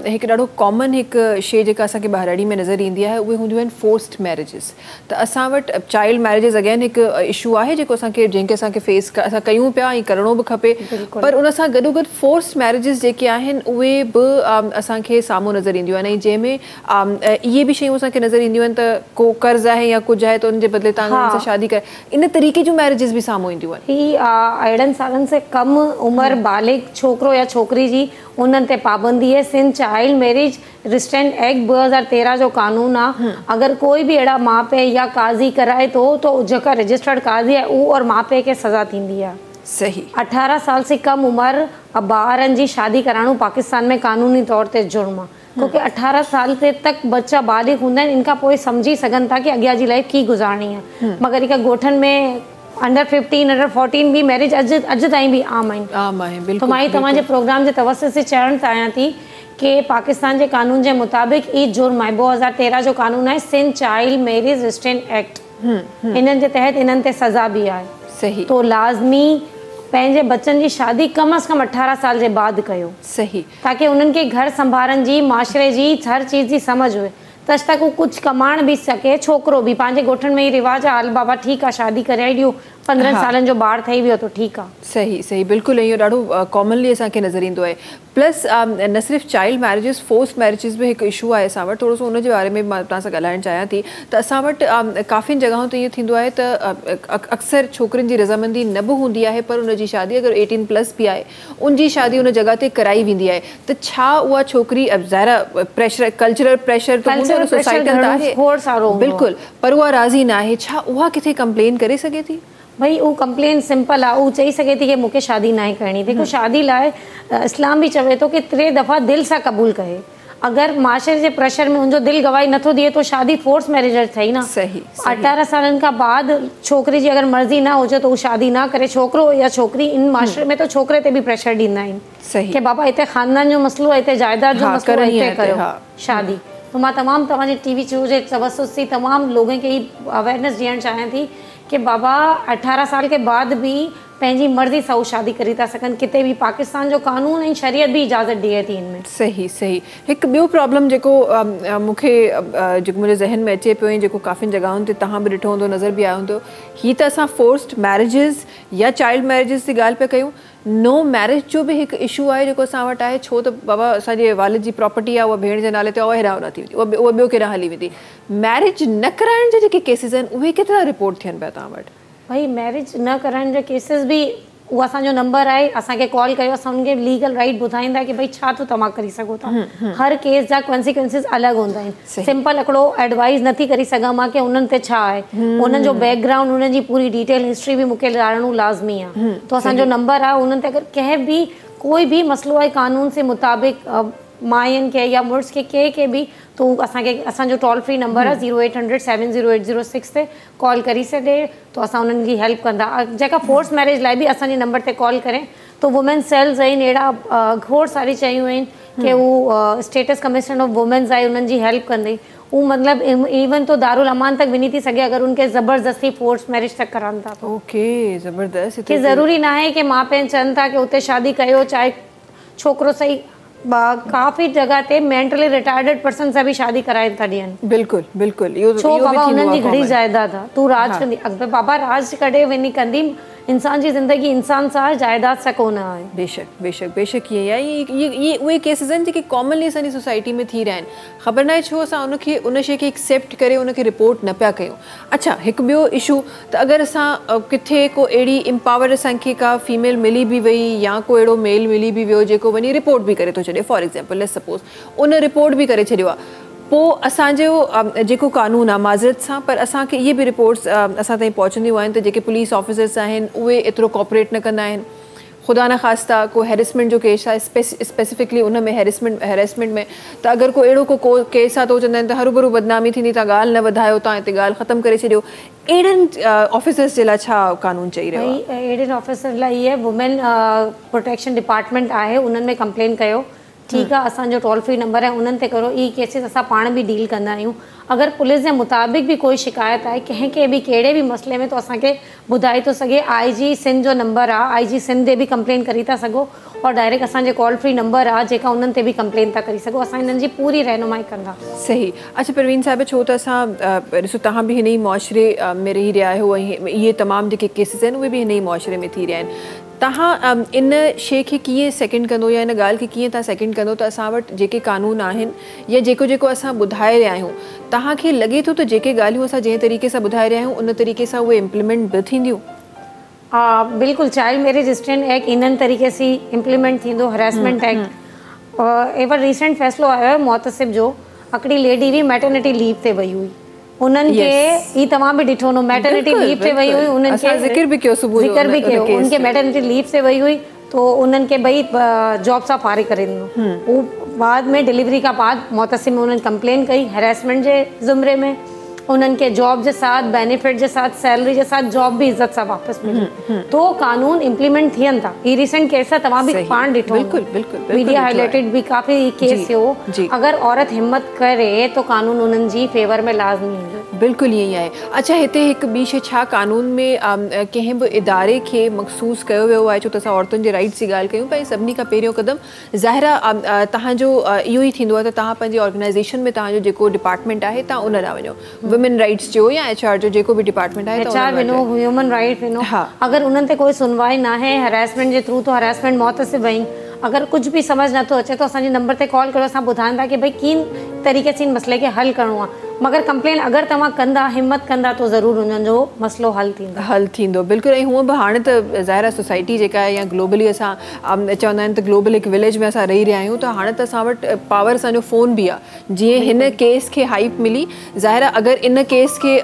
[SPEAKER 2] हिकु ॾाढो कॉमन हिकु शइ जेका असांखे ॿाहिराड़ी में नज़र ईंदी आहे उहे हूंदियूं आहिनि फोर्स्ड मैरिजिस। त असां वटि चाइल्ड मैरिजिस अगेन हिकु इशू आहे जेको असांखे जंहिंखे असांखे फेस असां कयूं पिया ऐं करिणो बि खपे। पर उन सां गॾोगॾु फोर्स्ड मैरिजिस जेके आहिनि उहे बि असांखे साम्हूं नज़र ईंदियूं आहिनि। ऐं जंहिंमें इहे बि शयूं असांखे नज़र ईंदियूं आहिनि त को कर्ज़ु आहे या कुझु आहे त उनजे बदिले तव्हां हुननि सां शादी करे, इन तरीक़े जूं मैरिजिस बि साम्हूं ईंदियूं आहिनि। ही अहिड़नि सालनि से कम उमिरि बालिग छोकिरो या छोकिरी जी उन्हनि ते पाबंदी है। Sindh child marriage restraint act 2013 जो कानून आहे। अगर कोई भी अहिड़ा माउ पीउ या काज़ी कराए तो जेका रजिस्टर्ड काज़ी आहे उहो और माउ पीउ खे सज़ा थींदी आहे। सही। 18 साल से कम उम्र ॿारनि जी शादी कराइणो पाकिस्तान में कानूनी तौर ते जुर्म आहे, क्योंकि 18 साल ते तक बच्चा बालिग हूंदा आहिनि। इनखां पोइ सम्झी सघनि था कि अॻियां जी लाइफ कीअं गुज़ारणी आहे। मगर हिकु ॻोठनि में अंडर 15 अंडर 14 भी मैरिज अॼु ताईं भी आम आहिनि। तो मां तव्हांजे प्रोग्राम जे तवसुस से चवणु चाहियां थी कि पाकिस्तान जे कानून जे मुताबिक़ ई जुर्म आहे। 2013 जो कानून आहे Sindh child marriage restraint act. इन्हनि जे तहत इन्हनि ते सज़ा भी आहे। सही। तो लाज़मी पंहिंजे बच्चन जी शादी कम अज़ कम 18 साल जे बाद कयो। सही। ताकि उन्हनि खे घर संभालण जी, माशरे जी हर चीज़ जी समझ हुए तज तक वो कुछ कमाण भी सके। छोकरो भी पंहिंजे ॻोठनि में ई रिवाज आहे, हल बाबा ठीकु आहे शादी कराए ॾियो,
[SPEAKER 4] 15 सालनि जो ॿारु ठही वियो त ठीकु आहे।
[SPEAKER 2] सही सही, बिल्कुलु इहो ॾाढो कॉमनली असांखे नज़र ईंदो आहे। प्लस न सिर्फ़ु चाइल्ड मैरिजिस, फोर्स मैरिजिस बि हिकु इशू आहे असां वटि। थोरो सो उनजे बारे में मां तव्हां सां ॻाल्हाइणु चाहियां थी त असां वटि काफ़ियुनि जॻहियुनि ते ईअं थींदो आहे त अक्सर छोकिरियुनि जी रज़ामंदी न बि हूंदी आहे, पर उनजी शादी अगरि 18+ बि आहे, उनजी शादी उन जॻह ते कराई वेंदी आहे, त छा उहा छोकिरी ज़ाहिर प्रेशर, कल्चरल प्रेशर सोसाइटी आहे बिल्कुलु, पर उहा राज़ी न आहे, छा उहा किथे कंप्लेन करे सघे थी?
[SPEAKER 4] भाई वो कंप्लेन सिंपल आहे, उहो चई सघे थी कि मूंखे शादी न करणी। देखो शादी लाइ इस्लाम भी चवे थो कि 3 दफ़ा दिल सां क़बूल कहे। अगर माशरे जे प्रेशर में उनजो दिल गवाही नथो दिए तो शादी फोर्स मैरिज थी ना।
[SPEAKER 2] सही,
[SPEAKER 4] 18 सालन खां बाद छोकरी जी अगर मर्जी ना हुजे तो वो शादी ना करे। छोकरो या छोकरी इन माशरे में तो छोकरे ते भी प्रेशर ॾींदा आहिनि।
[SPEAKER 2] सही
[SPEAKER 4] कि बाबा इते खानदान जो मसलो है, इते जायदाद जो मसलो है, इते करो शादी। तो मां तमाम तव्हांजे टीवी शो जे तवसुस से तमाम लोगों के अवेयरनेस ॾियणु चाहियां थी कि बाबा 18 साल के बाद भी पंहिंजी मर्ज़ी सां शादी करी था सघनि। किते भी पाकिस्तान जो कानून ऐं शरीयत भी इजाज़त ॾिए थी इनमें।
[SPEAKER 2] सही सही। हिकु ॿियो प्रॉब्लम जेको मूंखे जेको मुंहिंजे ज़हन में अचे पियो ऐं जेको काफ़ियुनि जॻहियुनि ते तव्हां बि ॾिठो हूंदो, नज़र बि आयो हूंदो, हीअ त असां फोर्स्ड मैरिजिस या चाइल्ड मैरिजिस जी ॻाल्हि पिया कयूं, नो मैरिज जो भी हिकु इशू आहे जेको असां वटि आहे। छो त बाबा असांजे वालिद जी प्रॉपर्टी आहे, उहा भेण जे नाले ते उहा हेॾां होॾां थी वेंदी, उहा ॿियो केॾां हली वेंदी। मैरिज न कराइण जा जेके केसिस आहिनि उहे केतिरा रिपोर्ट थियनि पिया तव्हां वटि?
[SPEAKER 4] भाई मैरिज न करण जे केसिस भी वो असांजो नंबर आहे, असांखे कॉल कयो, असां उनखे लीगल राइट ॿुधाईंदा कि भाई छा तव्हां करी सघो था। हर केस जा कॉन्सिक्वेंसिस अलॻि हूंदा आहिनि। सिंपल हिकिड़ो एडवाइस नथी करी सघां मां कि उन्हनि ते छा आहे, उन्हनि जो बैकग्राउंड, उन्हनि जी पूरी डिटेल हिस्ट्री भी मूंखे ॼाणणु लाज़मी आहे। तो असांजो नंबर आहे, उन्हनि ते अगरि कंहिं भी कोई भी मसलो आहे कानून से मुताबिक़ मायन के या मुड़ुस के के भी, तो असांखे असांजो टोल फ्री नंबर आहे 0800 708006 ते कॉल करी सघे तो असां उन्हनि जी हेल्प कंदा। जेका फोर्स मैरिज लाइ भी असांजे नंबर ते कॉल करें तो वुमेन सेल्स आहिनि, अहिड़ा खोड़ सारी शयूं आहिनि कि उहो स्टेटस कमीशन ऑफ वुमेन्स आहे, उन्हनि जी हेल्प कंदी। वो मतलब इवन तो दारुल अमान तक वञी थी सघे अगर उनके ज़बरदस्ती फोर्स मैरिज तक कराइनि था।
[SPEAKER 2] ओके, ज़बरदस्त।
[SPEAKER 4] कि ज़रूरी ना है कि माँ पीउ चवनि था कि उते शादी कयो, चाहे छोकिरो सही काफ़ी जगह ते मेंटली रिटायर्ड पर्सन से भी शादी कराए था ॾियनि।
[SPEAKER 2] बिल्कुलु बिल्कुलु।
[SPEAKER 4] छो बाबा उन्हनि जी घणी जायदाद आहे, तू राज कंदी। अगरि बाबा राज कॾहिं वञी कंदी, इंसान जी ज़िंदगी इंसान सां जायदाद सां कोन आहे।
[SPEAKER 2] बेशक बेशक बेशक ईअं आहे। ये उहे केसिस आहिनि जेके कॉमनली असांजी सोसाइटी में थी रहिया आहिनि। ख़बर न आहे छो असां उनखे उन शइ खे एक्सेप्ट करे उनखे रिपोर्ट न पिया कयूं। अच्छा, हिकु ॿियो इशू त अगरि असां किथे को अहिड़ी एम्पावर असांखे का फीमेल मिली बि वई या को अहिड़ो मेल मिली बि वियो जेको वञी रिपोर्ट बि करे थो छॾे, फॉर एग्ज़ाम्पल लेट्स सपोज़ उन रिपोर्ट बि करे छॾियो आहे, पोइ असांजो जेको कानून आहे माज़रत सां, पर असांखे इहे बि रिपोर्ट्स असां ताईं पहुचंदियूं आहिनि त जेके पुलिस ऑफिसर्स आहिनि उहे एतिरो कॉपरेट न कंदा आहिनि। ख़ुदा न ख़ास्ता को हैरेसमेंट जो केस आहे, स्पेसिफिकली उन में हैरेसमेंट में, त अगरि को अहिड़ो को केस आहे त उहो चवंदा आहिनि त हरू बदनामी थींदी, तव्हां ॻाल्हि न वधायो, तव्हां हिते ॻाल्हि ख़तमु करे छॾियो। अहिड़नि ऑफिसर्स जे लाइ छा कानून चई रहियो आहे?
[SPEAKER 4] अहिड़नि ऑफिसर लाइ इहे वुमेन प्रोटेक्शन डिपार्टमेंट आहे, उन्हनि में कंप्लेन कयो। ठीक है, असांजो टोल फ्री नंबर है, उन्हनि ते करो। ई केसिस असां पाण भी डील कंदा आहियूं। अगर पुलिस जे मुताबिक भी कोई शिकायत आहे कंहिंखे भी कहिड़े भी मसले में, तो असांखे ॿुधाए थो सघे। IG सिंध जो नंबर आहे, IG सिंध ते भी कंप्लेन करी था सघो, और डायरेक्ट असांजे कॉल फ्री नंबर आहे जेका उन्हनि ते भी कंप्लेन था करी सघो। असां हिननि जी पूरी रहनुमाई कंदा।
[SPEAKER 2] सही। अच्छा परवीन साहिब, छो त असां ॾिसो तव्हां बि हिन ई मुआशरे में रही रहिया आहियो ऐं इहे तमामु जेके केसिस आहिनि उहे बि हिन ई मुआशरे में थी रहिया आहिनि। तव्हां इन शइ खे कीअं सेकेंड कंदो या इन ॻाल्हि खे कीअं तव्हां सेकेंड कंदो त असां वटि जेके कानून आहिनि या जेको जेको असां ॿुधाए रहिया आहियूं, तव्हांखे लॻे थो त जेके ॻाल्हियूं असां जंहिं तरीक़े सां ॿुधाए रहिया आहियूं उन तरीक़े सां उहे इम्प्लीमेंट बि थींदियूं?
[SPEAKER 4] बिल्कुल। चाइल्ड मैरिज रिस्ट्रेंट एक्ट इन्हनि तरीक़े से इम्प्लीमेंट थींदो। हरासमेंट एक्ट एवर रिसेंट फ़ैसिलो आयो है मुहतसिब जो। हिकिड़ी लेडी हुई मैटरनिटी लीव ते वई हुई, उन्हनि खे ई तव्हां बि ॾिठो न, मैटरनिटी लीव ते वई हुई, उन्हनि खे ज़िक्र बि कयो, उनखे मैटरनिटी लीव ते वई हुई, तो उन्हनि खे भई जॉब सां फारिग करे ॾिनो। वो बाद में डिलीवरी का बाद मुहतसिब में उन्हनि कंप्लेन कई हैरेसमेंट जे ज़ुमरे में। उन्हनि के जॉब के साथ, बेनिफिट के साथ, सैलरी के साथ, जॉब भी इज्जत सां वापस मिली। तो कानून इम्प्लीमेंट थियनि था। ये रिसेंट केस है, तव्हां भी पाण ॾिठो, मीडिया हाईलाइटेड भी काफ़ी केस हो। अगर औरत हिम्मत करे तो कानून उन्हनि जी फेवर में लाज़मी ईंदो।
[SPEAKER 2] बिल्कुल यही आहे। अच्छा, हिते हिकु ॿी शइ, छा कानून में कंहिं बि इदारे खे मखसूस कयो वियो आहे? छो त असां औरतुनि जे राइट्स जी ॻाल्हि कयूं, पर सभिनी खां पहिरियों क़दम ज़ाहिर आहे तव्हांजो इहो ई थींदो आहे त तव्हां पंहिंजी ऑर्गेनाइज़ेशन में तव्हांजो जेको डिपार्टमेंट आहे तव्हां उन ॾांहुं वञो, वुमेन राइट्स जो या HR जो जेको बि डिपार्टमेंट आहे,
[SPEAKER 4] HR वञो, ह्यूमन राइट वञो। अगरि उन्हनि ते कोई सुनवाई न आहे, हरासमेंट जे थ्रू तो हरासमेंट मुहतसिब आहिनि, अगर कुछ भी समझ नथो अचे तो असांजे नंबर ते कॉल करो, असां ॿुधाईंदा कि भाई कीन तरीक़े से इन मसले के हल करिणो आहे। मगर कंप्लेन अगर तव्हां कंदा, हिम्मत कंदा, तो ज़रूर उन्हनि जो मसलो हल थींदो।
[SPEAKER 2] बिल्कुलु। ऐं हूअं बि हाणे त ज़ाहिर सोसाइटी जेका आहे या ग्लोबली असां चवंदा आहिनि त ग्लोबल हिकु विलेज में असां रही रहिया आहियूं, त हाणे त असां वटि पावर असांजो फ़ोन बि आहे। जीअं हिन केस खे हाइप मिली, ज़ाहिर अगरि इन केस खे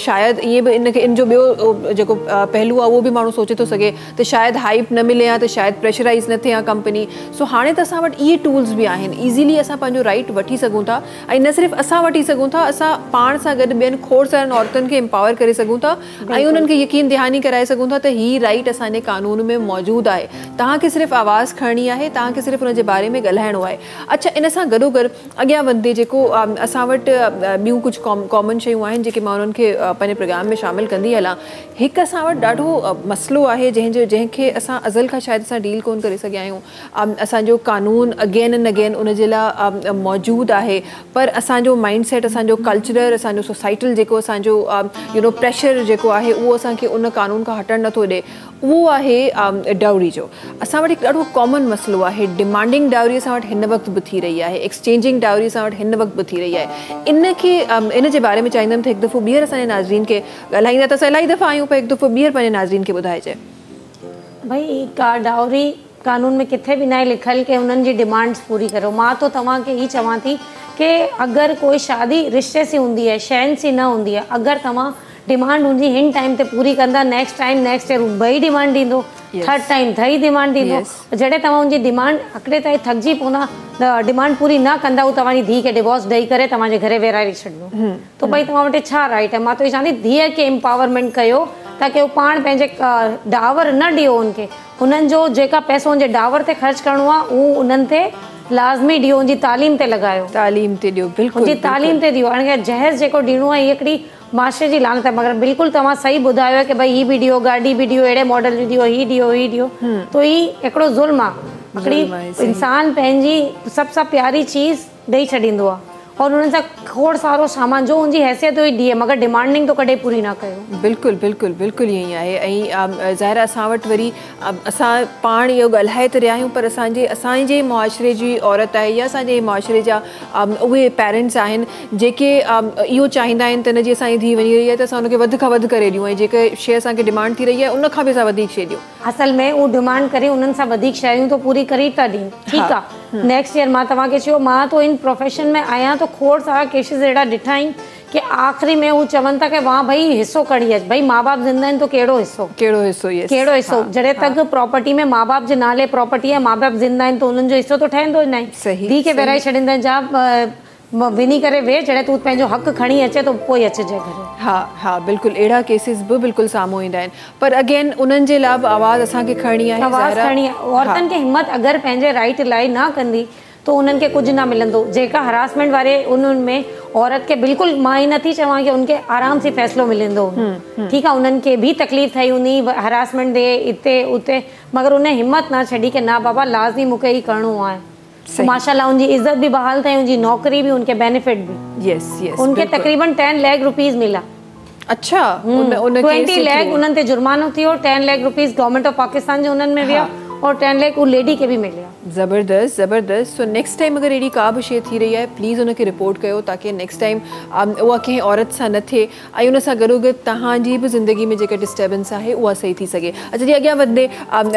[SPEAKER 2] शायदि ईअं बि इन जो ॿियो जेको पहलू आहे उहो बि माण्हू सोचे थो सघे त शायदि हाइप न मिले हा, त शायदि प्रेशराइज़ न थिए हा कंपनी। सो हाणे त असां वटि इहे टूल्स बि आहिनि, ईज़ीली असां पंहिंजो राइट वठी सघूं था। ऐं न सिर्फ़ु असां वठी सघूं था, असां पाण सां गॾु ॿियनि खोड़ सारनि औरतुनि खे एम्पावर करे सघूं था ऐं उन्हनि खे यकीन दहानी कराए सघूं था त हीअ राइट असांजे कानून में मौजूदु आहे। तव्हांखे सिर्फ़ु आवाज़ु खणणी आहे, तव्हांखे सिर्फ़ु हुनजे बारे में ॻाल्हाइणो आहे। अच्छा, इन सां गॾोगॾु अॻियां वधंदे जेको असां वटि ॿियूं कुझु कॉमन शयूं आहिनि जेके मां उन्हनि खे पंहिंजे प्रोग्राम में शामिलु कंदी हलां। हिकु असां वटि ॾाढो मसइलो आहे जंहिंखे असां अज़ल खां शायदि असां डील कोन करे सघिया आहियूं। असांजो कानून अगेन एंड अगेन उन जे लाइ मौजूदु आहे, पर असांजो माइंड सेट, असांजो कल्चरल, असांजो सोसाइटल जेको असांजो प्रेशर जेको आहे उहो असांखे उन कानून खां हटणु नथो ॾिए। उहो आहे डाउरी जो। असां वटि हिकु ॾाढो कॉमन मसइलो आहे। डिमांडिंग डाउरी असां वटि हिन वक़्तु बि थी रही आहे, एक्सचेंजिंग डाउरी असां वटि हिन वक़्तु बि थी रही आहे। इन जे बारे में चाहींदमि त हिकु दफ़ो ॿीहर असांजे नाज़रीन खे ॻाल्हाईंदा, त असां इलाही दफ़ा आहियूं, पर हिकु दफ़ो ॿीहर पंहिंजे नाज़रीन खे ॿुधाइजे।
[SPEAKER 4] भाई डाउरी कानून में किथे भी ना लिखल कि उन्हनि जी डिमांड्स पूरी करो। मां तो तव्हांखे ई चवां थी कि अगरि कोई शादी रिश्ते से हूंदी है, शयन से न हूंदी है, अगरि तव्हां डिमांड उनजी हिन टाइम ते पूरी कंदा, नेक्स्ट ईयर ॿई डिमांड ॾींदो, थर्ड टाइम ॿई डिमांड ॾींदो। जॾहिं तव्हां उनजी डिमांड आख़िरी ताईं थकिजी पवंदा, डिमांड पूरी न कंदा, उहो तव्हांजी धीउ खे डिवोर्स ॾेई करे तव्हांजे घरे वेराए छॾींदो। त भई तव्हां वटि छा राइट आहे? मां तो चवां थी धीउ खे एम्पावरमेंट कयो ताकि वो पाण पंहिंजे डावर न ॾियो उनखे। उन्हनि जो जेका पैसो उनजे डावर ते ख़र्च करिणो आहे उहो उन्हनि ते लाज़मी ॾियो, उनजी तालीम ते लॻायो,
[SPEAKER 2] तालीम ते ॾियो। बिल्कुलु,
[SPEAKER 4] उनजी तालीम ते ॾियो। हाणे जहेज़ जेको ॾियणो आहे, हीअ हिकिड़ी माशरे जी लानत आहे। मगर बिल्कुलु तव्हां सही ॿुधायो आहे कि भई हीअ बि ॾियो, गाॾी बि ॾियो, अहिड़े मॉडल जी ॾियो, हीअ ॾियो, तो हीअ हिकिड़ो ज़ुल्म आहे। हिकिड़ी इंसान पंहिंजी सभ सां प्यारी चीज़ ॾेई छॾींदो आहे और उन्हनि सां खोड़ सारो सामान जो उनजी हैसियत हुई ॾिए, मगर डिमांडिंग तो कॾहिं पूरी न कयो।
[SPEAKER 2] बिल्कुलु बिल्कुलु बिल्कुलु ईअं ई आहे। ऐं ज़ाहिर असां वटि वरी असां पाण इहो ॻाल्हाए त रहिया आहियूं, पर असांजे मुआशरे जी औरत आहे या असांजे मुआशरे जा उहे पेरेंट्स आहिनि जेके इहो चाहींदा आहिनि त हिन जी असांजी धीउ वञी रही आहे त असां हुनखे वधि खां वधि करे ॾियूं, ऐं जेके शइ असांखे डिमांड थी रही आहे उन खां बि असां वधीक शइ ॾियूं।
[SPEAKER 4] असल में उहो डिमांड करे उन्हनि सां वधीक शयूं तो पूरी करे था ॾियूं। ठीकु आहे, नेक्स्ट ईयर मां तव्हांखे चयो मां तो इन प्रोफेशन में आहियां, तो खोड़ सारा केसिस अहिड़ा ॾिठा आहिनि कि आख़िरी में हू चवनि था कि वाह भई हिसो खणी अच। भई माउ बाप ज़िंदा आहिनि तो कहिड़ो हिसो जॾहिं तक प्रॉपर्टी में माउ बाप जे नाले प्रॉपर्टी आहे, माउ बाप ज़िंदा आहिनि तो उन्हनि जो हिसो तो ठहंदो ई न आहे। धीउ खे विराए छॾींदा आहिनि, जा विनी करे वे, जॾहिं तूं पंहिंजो हक़ खणी अचे तो पोइ अचिजे घरे।
[SPEAKER 2] हा बिल्कुलु अहिड़ा केसिस बि बिल्कुलु साम्हूं ईंदा आहिनि, पर अगेन उन्हनि जे लाइ बि आवाज़ असांखे खणणी आहे।
[SPEAKER 4] औरतुनि खे हिम्मत अगरि पंहिंजे राइट लाइ न कंदी तो उन्हनि खे कुझु न मिलंदो। जेका हरासमेंट वारे उन्हनि में औरत खे बिल्कुलु मां ई नथी चवां कि उनखे आराम से फ़ैसिलो मिलंदो, ठीकु आहे, उन्हनि खे बि तकलीफ़ थी हूंदी हरासमेंट ॾे हिते उते, मगर उन हिम्मत न छॾी कि न बाबा लाज़मी मूंखे ई करिणो आहे। माशाल्लाह उनजी इज़त भी बहाल थी, उनजी नौकरी भी, उनके बेनिफिट भी। उनके तकरीबन 10 लाख रुपीस मिला।
[SPEAKER 2] अच्छा,
[SPEAKER 4] 20 लाख उन्हनि ते जुर्मानो थियो, 10 लाख रुपीस गवर्नमेंट ऑफ पाकिस्तान जे उन्हनि में विया और 10 लाख उन लेडी के भी मिलिया।
[SPEAKER 2] ज़बरदस्त। सो नेक्स्ट टाइम अगर अहिड़ी का भी शइ थी रही है प्लीज़ उनके रिपोर्ट कयो ताकि नेक्स्ट टाइम उहा कंहिं औरत सां न थिए ऐं उन सां गॾोगॾु तव्हांजी भी ज़िंदगी में जेका डिस्टर्बेंस आहे उहा सही थी सघे। अच्छा जी, अॻियां वधंदे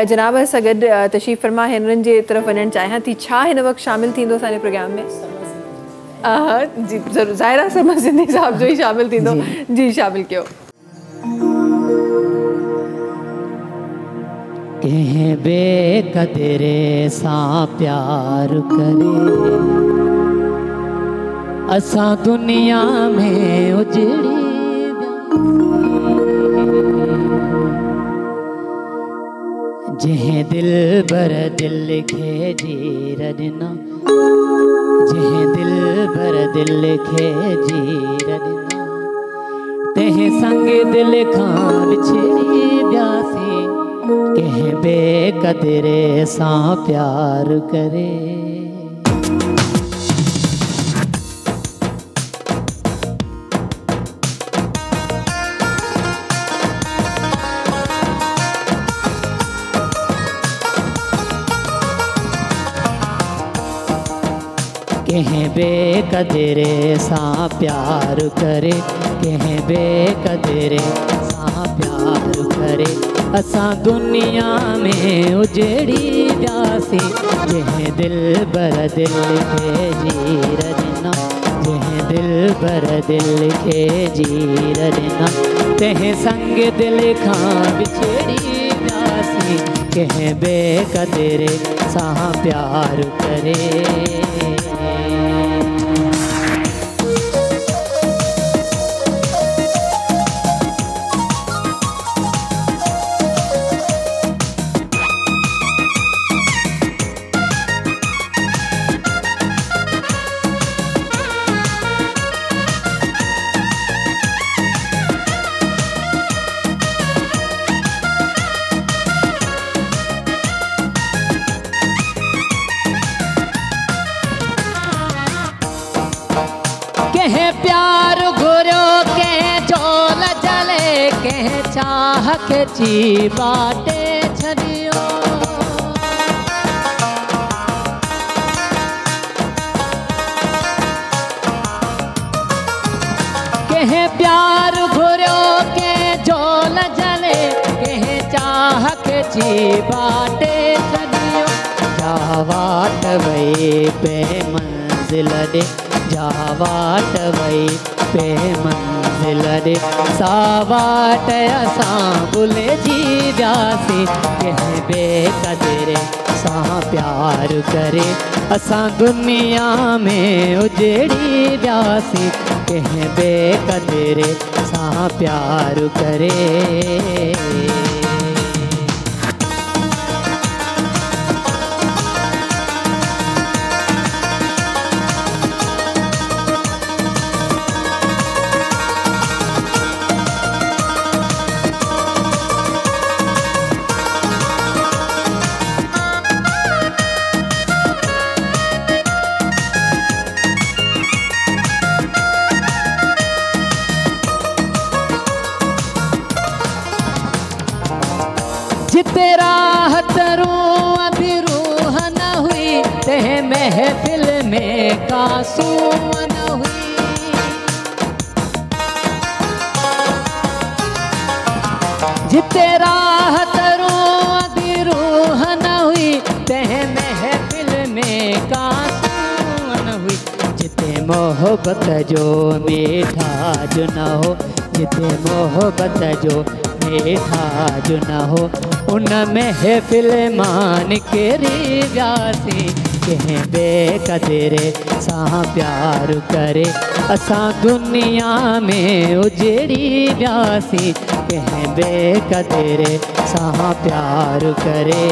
[SPEAKER 2] जनाब सां गॾु तशरीफ़ फरमा हिननि जे तरफ़ वञणु चाहियां थी। छा हिन वक़्तु शामिल थींदो असांजे प्रोग्राम में? जी ज़रूरु, ज़ाहिरा समझ सिंधी साहब जो ही शामिल थींदो। जी शामिल कयो।
[SPEAKER 6] कंहिं बेक़दरे सां प्यार करे असां दुनिया में उजड़ी जंहिं दिल भर दिल खे जीर ॾिना, जंहिं दिल भर दिल खे जीर ॾिना, कंहिं संग दिल खां विछड़ी वियासीं, कंहिं बेक़दरे सां प्यार करे। कंहिं बेक़दरे सां प्यार करे, कंहिं बेक़दरे सां प्यार करे। असां दुनिया में उजड़ी वियासीं, जंहिं दिल बर दिल खे जीर ॾिना, जंहिं दिल बर दिल खे जीर ॾिना। तंहिं संग दिल खां विछड़ी वियासीं, कंहिं बेक़दरे सां प्यार करे। कंहिं प्यार घुरियो, कंहिं झोल जले, कंहिं चाह खे ची बाटे छॾियो। कंहिं प्यार घुरियो, कंहिं झोल जले, कंहिं चाह खे ची बाटे छॾियो। जा वाट वई पे मंज़िल ॾे, जा वाट वई पे मंज़िल ॾे। सा वाट असां भुलिजी वियासीं, कंहिं बेक़दरे सां प्यार करे। असां दुनिया में उजड़ी वियासीं, कंहिं बेक़दरे सां प्यार करे। जिते राहत रूह अभी रूह न हुई, तंहिं महफिल में का सूह न हुई। जिते राहत रूह अभी रूह न हुई, तंहिं महफिल में का सूह न हुई। जिते मोहब्बत जो मीठा जो न हो, जिते मोहब्बत जो मीठा जो न हो, उन महफिल मां निकिरी वियासीं, कंहिं बेक़दरे सां प्यार करे। असां दुनिया में उजड़ी वियासीं, कंहिं बेक़दरे सां प्यार करे।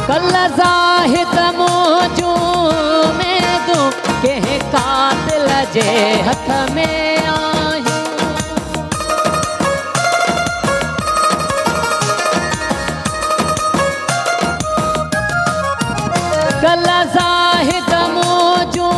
[SPEAKER 6] कल ज़ाहिद मौजू में दूं, कंहिं कातिल जे हथ में आहियूं। कल ज़ाहिद मौजू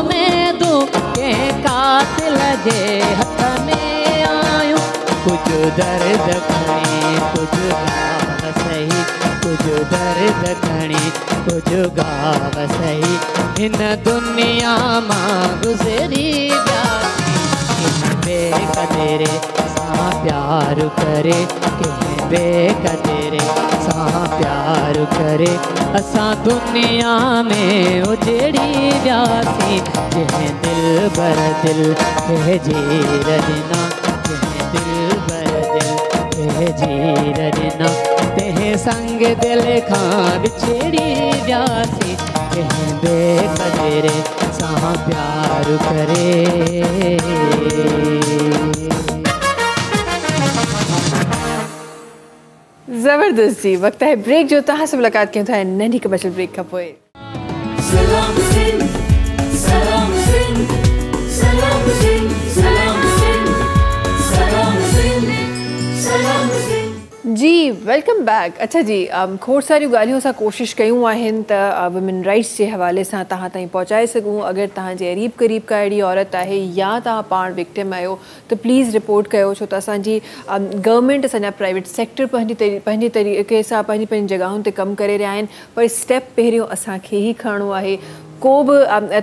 [SPEAKER 6] में दूं, कंहिं कातिल जे हथ में आहियूं। कुछ दर्द खणी कुछ गाव सही, कुछ दर्द खणी कुछ गाव सही। हिन दुनिया मां गुज़री वियासीं, कंहिं बेक़दरे सां प्यार करे, कंहिं बेकदरे सां प्यार करे असां दुनिया में उजड़ी वियासीं जंहिं दिल बर दिल खे जीर ॾिना जंहिं दिल बर दिल खे जीर ॾिना तंहिं संग दिल खां विछड़ी वियासीं जंहिं बेकदरे सां प्यार करे
[SPEAKER 2] ज़बरदस्त जी। वक्त है ब्रेक जो तव्हां सां मुलाक़ात कयूं था नंढी कमर्शियल ब्रेक खां पोइ।
[SPEAKER 1] Salam Singh, Salam Singh, Salam Singh, Salam Singh, Salam Singh, Salam Singh.
[SPEAKER 2] जी वेलकम बैक। अच्छा जी, खोड़ सारियूं ॻाल्हियूं असां कोशिशि कयूं आहिनि त वुमेन राइट्स जे हवाले सां तव्हां ताईं पहुचाए सघूं। अगरि तव्हांजे क़रीब क़रीब का अहिड़ी औरत आहे या तव्हां पाण विक्टिम आहियो त प्लीज़ रिपोर्ट कयो, छो त असांजी गवर्नमेंट असांजा प्राइवेट सेक्टर पंहिंजे तरीक़े सां पंहिंजी जॻहियुनि ते कमु करे रहिया आहिनि, पर स्टेप पहिरियों असांखे ई खणणो आहे। को बि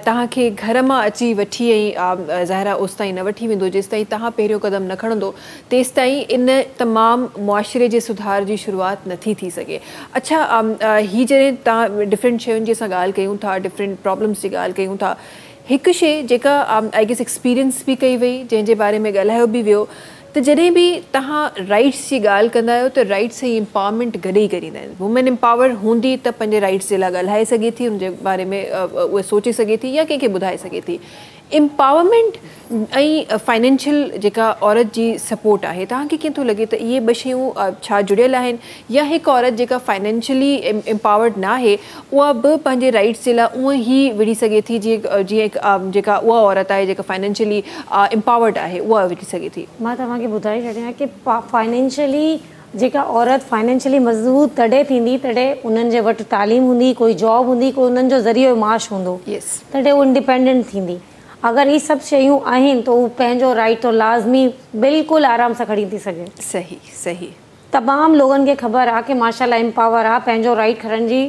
[SPEAKER 2] तव्हांखे घर मां अची वठी ऐं ज़ाहिरा ओसि ताईं न वठी वेंदो जेसि ताईं तव्हां पहिरियों क़दम न खणंदो, तेसि ताईं इन तमामु मुआशिरे जे सुधार जी शुरूआति नथी थी सघे। अच्छा, ही जॾहिं तव्हां डिफरेंट शयुनि जी असां ॻाल्हि कयूं था, डिफरेंट प्रॉब्लम्स जी ॻाल्हि कयूं था, हिकु शइ जेका आई गेस एक्सपीरियंस बि कई वई, जंहिंजे बारे में ॻाल्हायो बि वियो, त जॾहिं बि तव्हां राइट्स जी ॻाल्हि कंदा आहियो त राइट्स ऐं एम्पावरमेंट गॾे ई करींदा आहिनि। वुमेन एम्पावर हूंदी त पंहिंजे राइट्स जे लाइ ॻाल्हाए सघे थी, उनजे बारे में उहे सोचे सघे थी या कंहिंखे ॿुधाए सघे थी। एम्पावरमेंट ऐं फाइनेंशियल जेका औरत जी सपोर्ट आहे, तव्हांखे कीअं थो लॻे त इहे ॿ शयूं छा जुड़ियल आहिनि, या हिकु औरत जेका फाइनेंशियली एम्पावर्ड न आहे उहा बि पंहिंजे राइट्स जे लाइ उअं ई विढ़ी सघे थी जीअं जेका उहा औरत आहे जेका फाइनेंशियली एम्पावर्ड आहे उहा विढ़ी सघे थी?
[SPEAKER 4] मां तव्हांखे ॿुधाए छॾियां कि फाइनेंशियली जेका औरत फाइनेंशियली मज़बूत तॾहिं थींदी तॾहिं उन्हनि जे वटि तालीम हूंदी, कोई जॉब हूंदी, कोई उन्हनि जो ज़रियो माश हूंदो, तॾहिं उहो इंडिपेंडेंट थींदी। अगर ये सब शयूं आहिनि तो पंहिंजो राइट तो लाज़मी बिल्कुलु आराम सां खणी थी सघे।
[SPEAKER 2] सही सही।
[SPEAKER 4] तमामु लोगनि खे ख़बर आहे कि माशाल्लाह एम्पावर आहे, पंहिंजो राइट खणण जी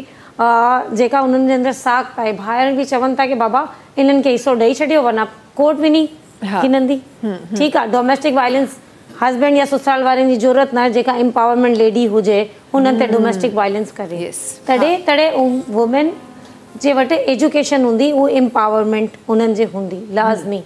[SPEAKER 4] जेका उन्हनि जे अंदरि साख आहे। ॿाहिरि बि चवनि था कि बाबा इन्हनि खे हिसो ॾेई छॾियो वरना कोर्ट बि नी गिनंदी। ठीकु आहे, डोमेस्टिक वायलेंस हस्बैंड या ससुराल वारनि जी ज़रूरत न आहे, जेका एम्पावरमेंट लेडी हुजे हुननि ते डोमेस्टिक वायलेंस करे, तॾहिं वुमेन जे वटि एजुकेशन हूंदी, वो एम्पावरमेंट उन्हनि जे हूंदी लाज़मी।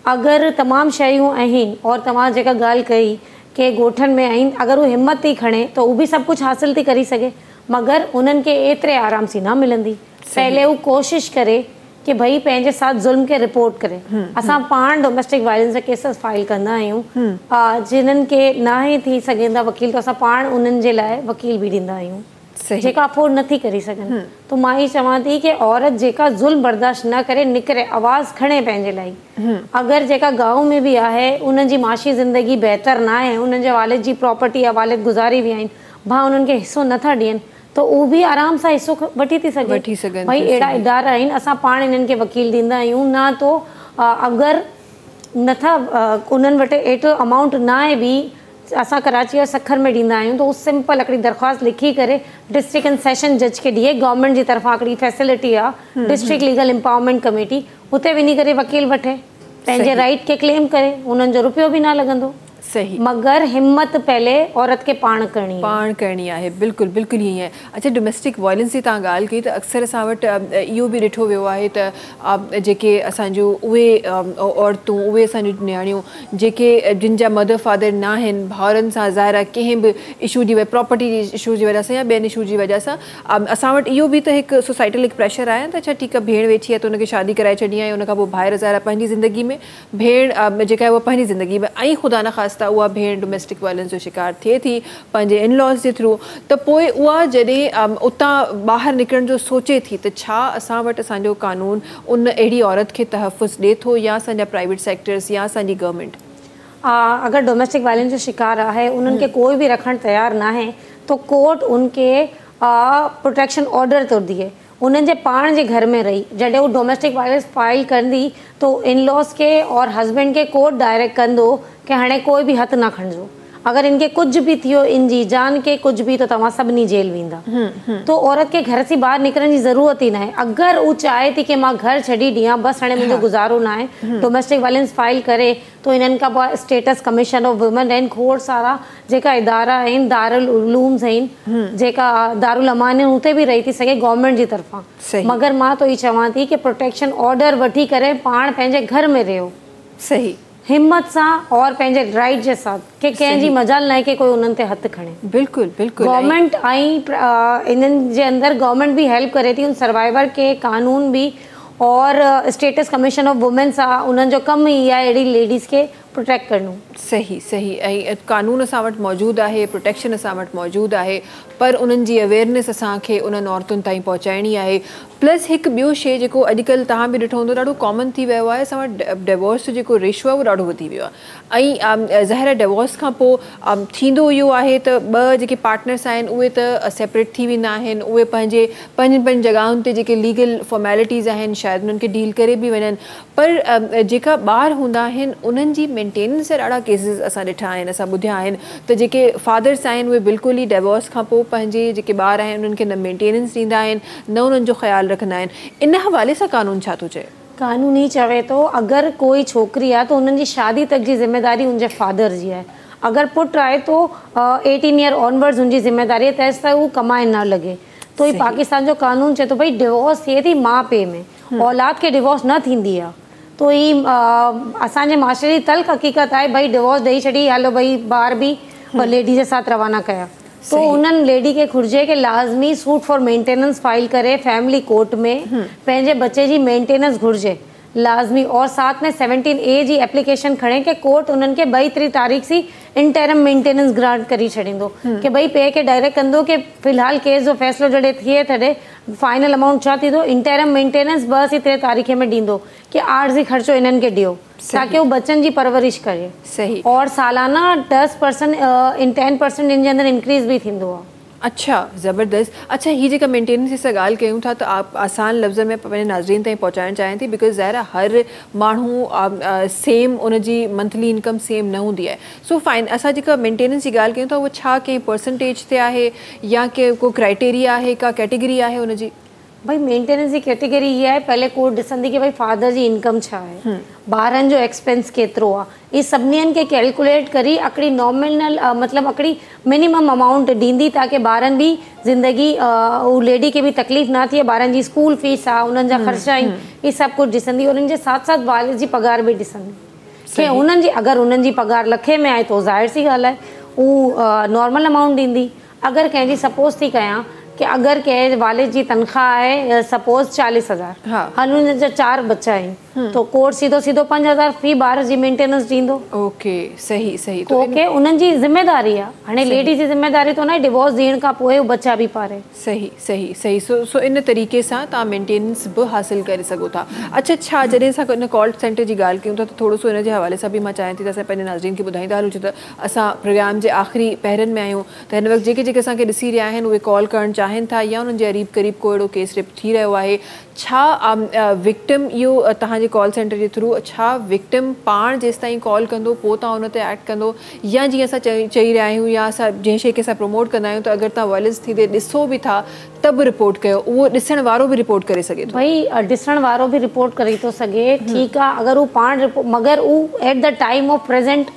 [SPEAKER 4] अगरि तमामु शयूं आहिनि और तव्हां जेका ॻाल्हि कई कि ॻोठनि में आहिनि, अगरि वो हिमत थी खणे त उहो बि सभु कुझु हासिल थी करे सघे, मगर उन्हनि खे एतिरे आराम सां न मिलंदी। पहले वो कोशिश करे कि भई पंहिंजे साथ ज़ुल्म खे रिपोर्ट करे। असां पाण डोमेस्टिक वायलेंस जा केसेस फाइल कंदा आहियूं, जिन्हनि खे न थी सघंदा वकील, तो असां पाण उन्हनि जे लाइ वकील बि ॾींदा आहियूं जेका अफोर्ड नथी करे सघनि। तो मां ही चवां थी कि औरत जेका ज़ुल्म बर्दाश्त न करे निकिरे, आवाज़ खणे पंहिंजे लाइ। अगरि जेका गांव में बि आहे उन्हनि जी माशी ज़िंदगी बहितर न आहे, उन्हनि जे वालिद जी प्रॉपर्टी या वालिद गुज़ारी विया आहिनि, भाउ उन्हनि खे हिसो नथा ॾियनि, तो उहो बि आराम सां हिसो वठी थी सघे। भई अहिड़ा इदारा आहिनि, असां पाण इन्हनि खे वकील ॾींदा आहियूं। न तो अगरि नथा उन्हनि वटि एतिरो अमाउंट न आहे बि, असां कराची और सखर में ॾींदा आहियूं, तो उहो सिंपल हिकिड़ी दरख़्वास्त लिखी करे डिस्ट्रिक्ट एंड सेशन जज खे ॾिए। गवर्नमेंट जी तरफ़ां हिकिड़ी फैसिलिटी आहे डिस्ट्रिक्ट लीगल एम्पावरमेंट कमेटी, हुते वञी करे वकील वठे, पंहिंजे राइट खे क्लेम करे, उन्हनि जो रुपयो बि न लॻंदो। सही, मगर हिम्मत पहले औरत के पाण करनी है।
[SPEAKER 2] बिल्कुल बिल्कुल ही है। अच्छा, डोमेस्टिक वायलेंस की तव्हां ॻाल्हि कई त अक्सर असां वटि इहो बि ॾिठो वियो आहे त जेके असांजो उहे औरतूं, उहे असांजूं नियाणियूं जेके जिन जा मदर फादर न आहिनि, भाउरनि सां ज़ाहिरा कंहिं बि इशू जी प्रॉपर्टी जी इशू जी वजह सां या ॿियनि इशू जी वजह सां, असां वटि इहो बि त हिकु सोसाइटल हिकु प्रेशर आहे त अच्छा ठीकु आहे, भेण वेठी आहे त हुनखे शादी कराए छॾी आहे, उनखां पोइ ॿाहिरि ज़ाहिरा पंहिंजी ज़िंदगी में, भेण जेका आहे उहा पंहिंजी ज़िंदगी में, ऐं ख़ुदा न ख़ास्ता उहा भेण डोमेस्टिक वायलेंस जो शिकार थिए थी पंहिंजे इन लॉस जे थ्रू, त पोइ उहा जॾहिं उतां ॿाहिरि निकिरण जो सोचे थी त छा असां वटि असांजो कानून उन अहिड़ी औरत खे तहफ़ुज़ ॾिए थो, या असांजा प्राइवेट सेक्टर्स या असांजी गवर्नमेंट?
[SPEAKER 4] अगर डोमेस्टिक वायलेंस जो शिकार है, उन्हनि खे कोई भी रखण तैयार ना है, तो कोर्ट उनके प्रोटेक्शन ऑर्डर तो दिए। उन्हनि जे पाण जे घर में रही जॾहिं वो डोमेस्टिक वायलेंस फाइल कंदी तो इन लॉस के और हस्बैंड के कोर्ट डायरेक्ट कंदो कि हाणे कोई भी हथ ना खणिजो। अगर इनके कुछ भी थियो, इनजी जान के कुछ भी, तो तव्हां सभिनी जेल वेंदा। तो औरत के घर से बाहर निकरण की ज़रूरत ही ना है। अगर वो चाहे थी कि मां घर छड़ी ॾियां, बस हाणे मुंहिंजो गुज़ारो ना है, डोमेस्टिक वायलेंस फाइल करे, तो इन्हनि खां पोइ स्टेटस कमीशन ऑफ वुमेन आहिनि, खोड़ सारा जेका इदारा आहिनि, दारुल उलूम्स आहिनि, जेका दारुल अमान आहिनि, उते बि रही थी सघे गवर्नमेंट जी तरफ़ां। मगर मां तो ई चवां थी कि प्रोटेक्शन ऑर्डर वठी करे पाण पंहिंजे घर में रहियो,
[SPEAKER 2] सही
[SPEAKER 4] हिम्मत सां और पंहिंजे राइट जे साथ, कि कंहिंजी मजाल न आहे कि कोई उन्हनि ते हथु खणे।
[SPEAKER 2] बिल्कुलु बिल्कुलु।
[SPEAKER 4] गवर्नमेंट ऐं इन्हनि जे अंदरि गवर्नमेंट बि हेल्प करे थी, उन सर्वाइवर के कानून भी और स्टेटस कमीशन ऑफ वुमेन सां उन्हनि जो कमु ई आहे अहिड़ी लेडीज़ खे प्रोटेक्ट करणो।
[SPEAKER 2] सही सही। ऐं कानून असां वटि मौजूदु आहे, प्रोटेक्शन असां वटि मौजूदु आहे, पर उन्हनि जी अवेयरनेस असांखे उन्हनि औरतुनि ताईं पहुचाइणी आहे। प्लस हिकु ॿियो शइ जेको अॼुकल्ह तव्हां बि ॾिठो हूंदो ॾाढो कॉमन थी वियो आहे, असां वटि डिवोर्स जो जेको रेशो आहे उहो ॾाढो वधी वियो आहे। ऐं ज़ाहिर डिवोर्स खां पोइ थींदो इहो आहे त ॿ जेके पार्टनर्स आहिनि उहे त सेपरेट थी वेंदा आहिनि, उहे पंहिंजी जॻहियुनि ते जेके लीगल फॉर्मेलिटीज़ आहिनि शायदि उन्हनि खे डील करे बि वञनि, पर जेका ॿार हूंदा आहिनि उन्हनि जी मेंटेनेंस जा ॾाढा केसिस असां ॾिठा आहिनि, असां ॿुधिया आहिनि त जेके फादर्स आहिनि उहे बिल्कुलु ई डिवोर्स खां पोइ पंहिंजे जेके ॿार आहिनि उन्हनि खे न मेंटेनेंस ॾींदा आहिनि, न उन्हनि जो ख़्यालु रखंदा आहिनि। इन हवाले सां कानून छा थो चए?
[SPEAKER 4] कानून ही चवे थो अगरि कोई छोकिरी आहे त उन्हनि जी शादी तक जी ज़िम्मेदारी उनजे फादर जी आहे। अगरि पुटु आहे तो 18 ईयर ऑनवर्ड्स उनजी ज़िम्मेदारी आहे, तेसि ताईं उहो कमाए न लॻे। तो ही पाकिस्तान जो कानून चए थो भई डिवोर्स थिए थी माउ पीउ में, औलाद खे डिवोर्स न थींदी आहे। तो ही असांजे माशरे जी तल्ख़ हक़ीक़त आहे, भई डिवोर्स ॾेई छॾी, हलो भई ॿार बि लेडी जे साथ रवाना कया। तो उन्हनि लेडी खे घुर्जे कि लाज़मी सूट फॉर मेंटेनेंस फाइल करे फैमिली कोर्ट में पंहिंजे बच्चे जी मेंटेनेंस घुर्जे लाज़मी, और साथ में 17A जी एप्लीकेशन खणे कि कोर्ट उन्हनि खे 22 तारीख़ सी इंटरम मेंटेनेंस ग्रांट करी छॾींदो, कि भई पे खे डायरेक्ट कंदो कि फ़िलहाल केस जो फ़ैसिलो जॾहिं थिए तॾहिं फाइनल अमाउंट छा थींदो, इंटरम मेंटेनेंस 2 से 3 तारीख़ में ॾींदो कि आर्ज़ी ख़र्चो इन्हनि खे ॾियो ताकि वो बच्चन जी परवरिश करे।
[SPEAKER 2] सही।
[SPEAKER 4] और सालाना 10% 10% इन जे अंदरि इंक्रीज़ भी थींदो आहे।
[SPEAKER 2] अच्छा, ज़बरदस्त। अच्छा, ही जेका मेंटेनेंस जी असां ॻाल्हि कयूं था त आप आसान लफ़्ज़नि में पंहिंजे नाज़रीन ताईं पहुचाइणु चाहियां थी, बिकॉज़ ज़ाहिर आहे हर माण्हू सेम उनजी मंथली इनकम सेम न हूंदी आहे। सो फाइन, असां जेका मेंटेनेंस जी ॻाल्हि कयूं था उहा छा कंहिं परसेंटेज ते आहे या के को क्राइटेरिया आहे, का कैटेगरी आहे उनजी?
[SPEAKER 4] भाई मेंटेनेंस की कैटेगरी ये है, पहले कोर्ट ॾिसंदी कि भाई फादर जी इनकम छा है, ॿारनि जो एक्सपेंस केतिरो आहे, ये सभिनीनि खे कैलकुलेट करी हिकिड़ी नॉमिनल मतलब हिकिड़ी मिनिमम अमाउंट ॾींदी ताकि ॿारनि बि ज़िंदगी उ लेडी खे बि तकलीफ़ न थिए। ॿारनि जी स्कूल फीस आहे, उन्हनि जा ख़र्चा आहिनि, ये सभु कुझु ॾिसंदी। उन्हनि जे साथ साथ वालिद जी पघार बि ॾिसंदी कि उन्हनि जी अगरि उन्हनि जी पघार लखे में आहे तो ज़ाहिर सी ॻाल्हि आहे उहा नॉर्मल अमाउंट ॾींदी। अगरि कंहिंजी सपोज़ थी कयां कि अगर के वालिद जी तनख्वाह है सपोज 40,000, हल उन जा 4 बच्चा आहिनि, तो कोर्ट सीधो 5,000 फी ॿार जी मेंटेनेंस ॾींदो।
[SPEAKER 2] ओके, सही सही।
[SPEAKER 4] तो ओके, उन्हनि जी ज़िम्मेदारी आहे, हाणे लेडी जी ज़िम्मेदारी तो न डिवोर्स ॾियण खां पोइ बच्चा बि पारे।
[SPEAKER 2] सही सही सही। सो इन तरीक़े सां तव्हां मेंटेनेंस बि हासिलु करे सघो था। अच्छा, छा जॾहिं असां इन कॉल सेंटर जी ॻाल्हि कयूं था त थोरो सो इन जे हवाले सां बि मां चाहियां थी त असां पंहिंजे नाज़रीन खे ॿुधाईंदा हलूं, छो त असां प्रोग्राम जे आख़िरी पहिरनि में आहियूं, त हिन वक़्तु जेके असांखे ॾिसी रहिया आहिनि उहे कॉल करणु चाहिनि था या उन्हनि जे करीब को अहिड़ो केस रिप थी रहियो आहे। छा विक्टिम इहो तव्हांजे कॉल सेंटर जे थ्रू, छा विक्टिम पाण जेसि ताईं कॉल कंदो पोइ तव्हां उन ते एक्ट कंदो, या जीअं असां चई रहिया आहियूं या असां जंहिं शइ खे असां प्रमोट कंदा आहियूं त अगरि तव्हां वायलेंस थींदे ॾिसो बि था त बि रिपोर्ट कयो, उहो ॾिसण वारो बि रिपोर्ट करे सघे थो?
[SPEAKER 4] भई ॾिसण वारो बि रिपोर्ट करे थो सघे, ठीकु आहे, अगरि हू पाण मगर हू at the time of present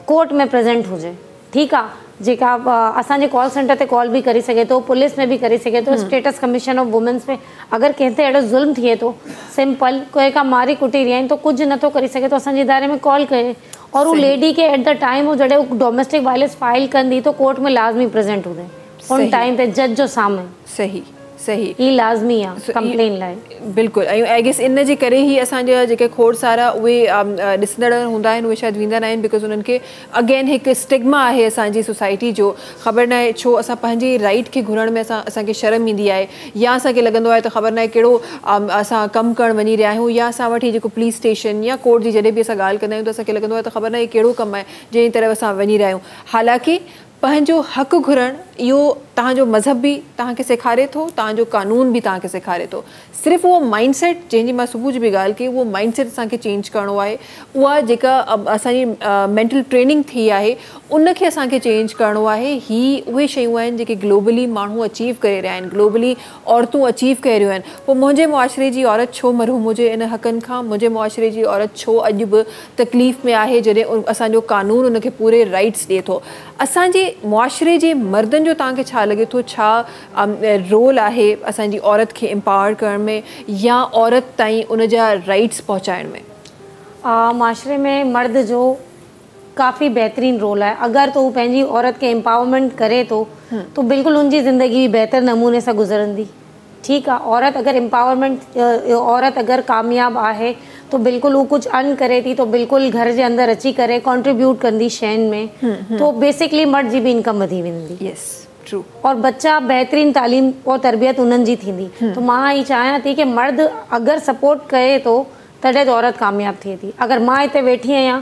[SPEAKER 4] court में प्रेज़ेंट हुजे, ठीकु आहे, जेका असांजे कॉल सेंटर ते कॉल बि करे सघे थो, पुलिस में बि करे सघे थो, स्टेटस कमीशन ऑफ वुमेन्स में अगरि कंहिं ते अहिड़ो ज़ुल्म थिए थो, सिंपल कोई का मारी कुटी रहिया आहिनि तो कुझु नथो करे सघे तो असांजे इदारे में कॉल करे, और वो लेडी के एट द टाइम वो जॾहिं डोमेस्टिक वायलेंस फाइल कंदी तो कोर्ट में लाज़मी प्रेज़ेंट हुजे उन टाइम ते जज जो साम्हूं।
[SPEAKER 2] सही सही,
[SPEAKER 4] ही लाज़मी आहे कंप्लेन लाइ।
[SPEAKER 2] बिल्कुलु। ऐं आई गेस इन जे करे ई असांजा जेके खोड़ सारा उहे ॾिसंदड़ हूंदा आहिनि उहे शायदि वेंदा न आहिनि, बिकॉज़ उन्हनि खे अगेन हिकु स्टिग्मा आहे असांजी सोसाइटी जो, ख़बर न आहे छो असां पंहिंजे राइट खे घुरण में असांखे शर्म ईंदी आहे, या असांखे लॻंदो आहे त ख़बर न आहे कहिड़ो असां कमु करणु वञी रहिया आहियूं, या असां वटि जेको पुलिस स्टेशन या कोर्ट जी जॾहिं बि असां ॻाल्हि कंदा आहियूं त असांखे लॻंदो आहे त ख़बर न आहे कहिड़ो कमु आहे जंहिं तरफ़ असां वञी रहिया आहियूं। हालांकि पंहिंजो हक़ु घुरणु इहो तव्हांजो मज़हब बि तव्हांखे सेखारे थो, तव्हांजो कानून बि तव्हांखे सेखारे थो। सिर्फ़ु उहो माइंडसेट जंहिंजी मां सुबुह जी बि ॻाल्हि कई, उहो माइंडसेट असांखे चेंज करिणो आहे। उहा जेका असांजी मेंटल ट्रेनिंग थी आहे उनखे असांखे चेंज करिणो आहे। उहे शयूं आहिनि जेके ग्लोबली माण्हू अचीव करे रहिया आहिनि, ग्लोबली औरतूं अचीव करे रहियूं आहिनि। पोइ मुंहिंजे मुआशिरे जी औरत छो मरहूम हुजे इन हक़नि खां? मुंहिंजे मुआशिरे जी औरत छो अॼु बि तकलीफ़ में आहे जॾहिं असांजो कानून उनखे पूरे राइट्स ॾिए थो? असांजे मुआशिरे जे मर्दनि जो तव्हांखे छा लॻे थो, छा रोल आहे असांजी औरत खे एम्पावर करण में या औरत ताईं उन जा राइट्स पहुचाइण में?
[SPEAKER 4] माशरे में मर्द जो काफ़ी बेहतरीन रोल है। अगर तो वो पंहिंजी औरत के एम्पावरमेंट करे तो बिल्कुल उनकी ज़िंदगी बेहतर नमूने से गुजरंदी। ठीक है, औरत अगर एम्पावरमेंट, औरत अगर कामयाब आहे तो बिल्कुल वो कुछ अर्न करे थी तो बिल्कुल घर के अंदर अची करे कॉन्ट्रीब्यूट कंदी शयुनि में, तो बेसिकली मर्द जी भी इनकम वधी वेंदी।
[SPEAKER 2] यस, ट्रू।
[SPEAKER 4] और बच्चा बेहतरीन तालीम और तरबियत उन्हनि जी थींदी। तो मां ही चाहियां थी कि मर्द अगर सपोर्ट करे तो तॾहिं तो औरत कामयाब थिए थी। अगर मां हिते वेठी आहियां,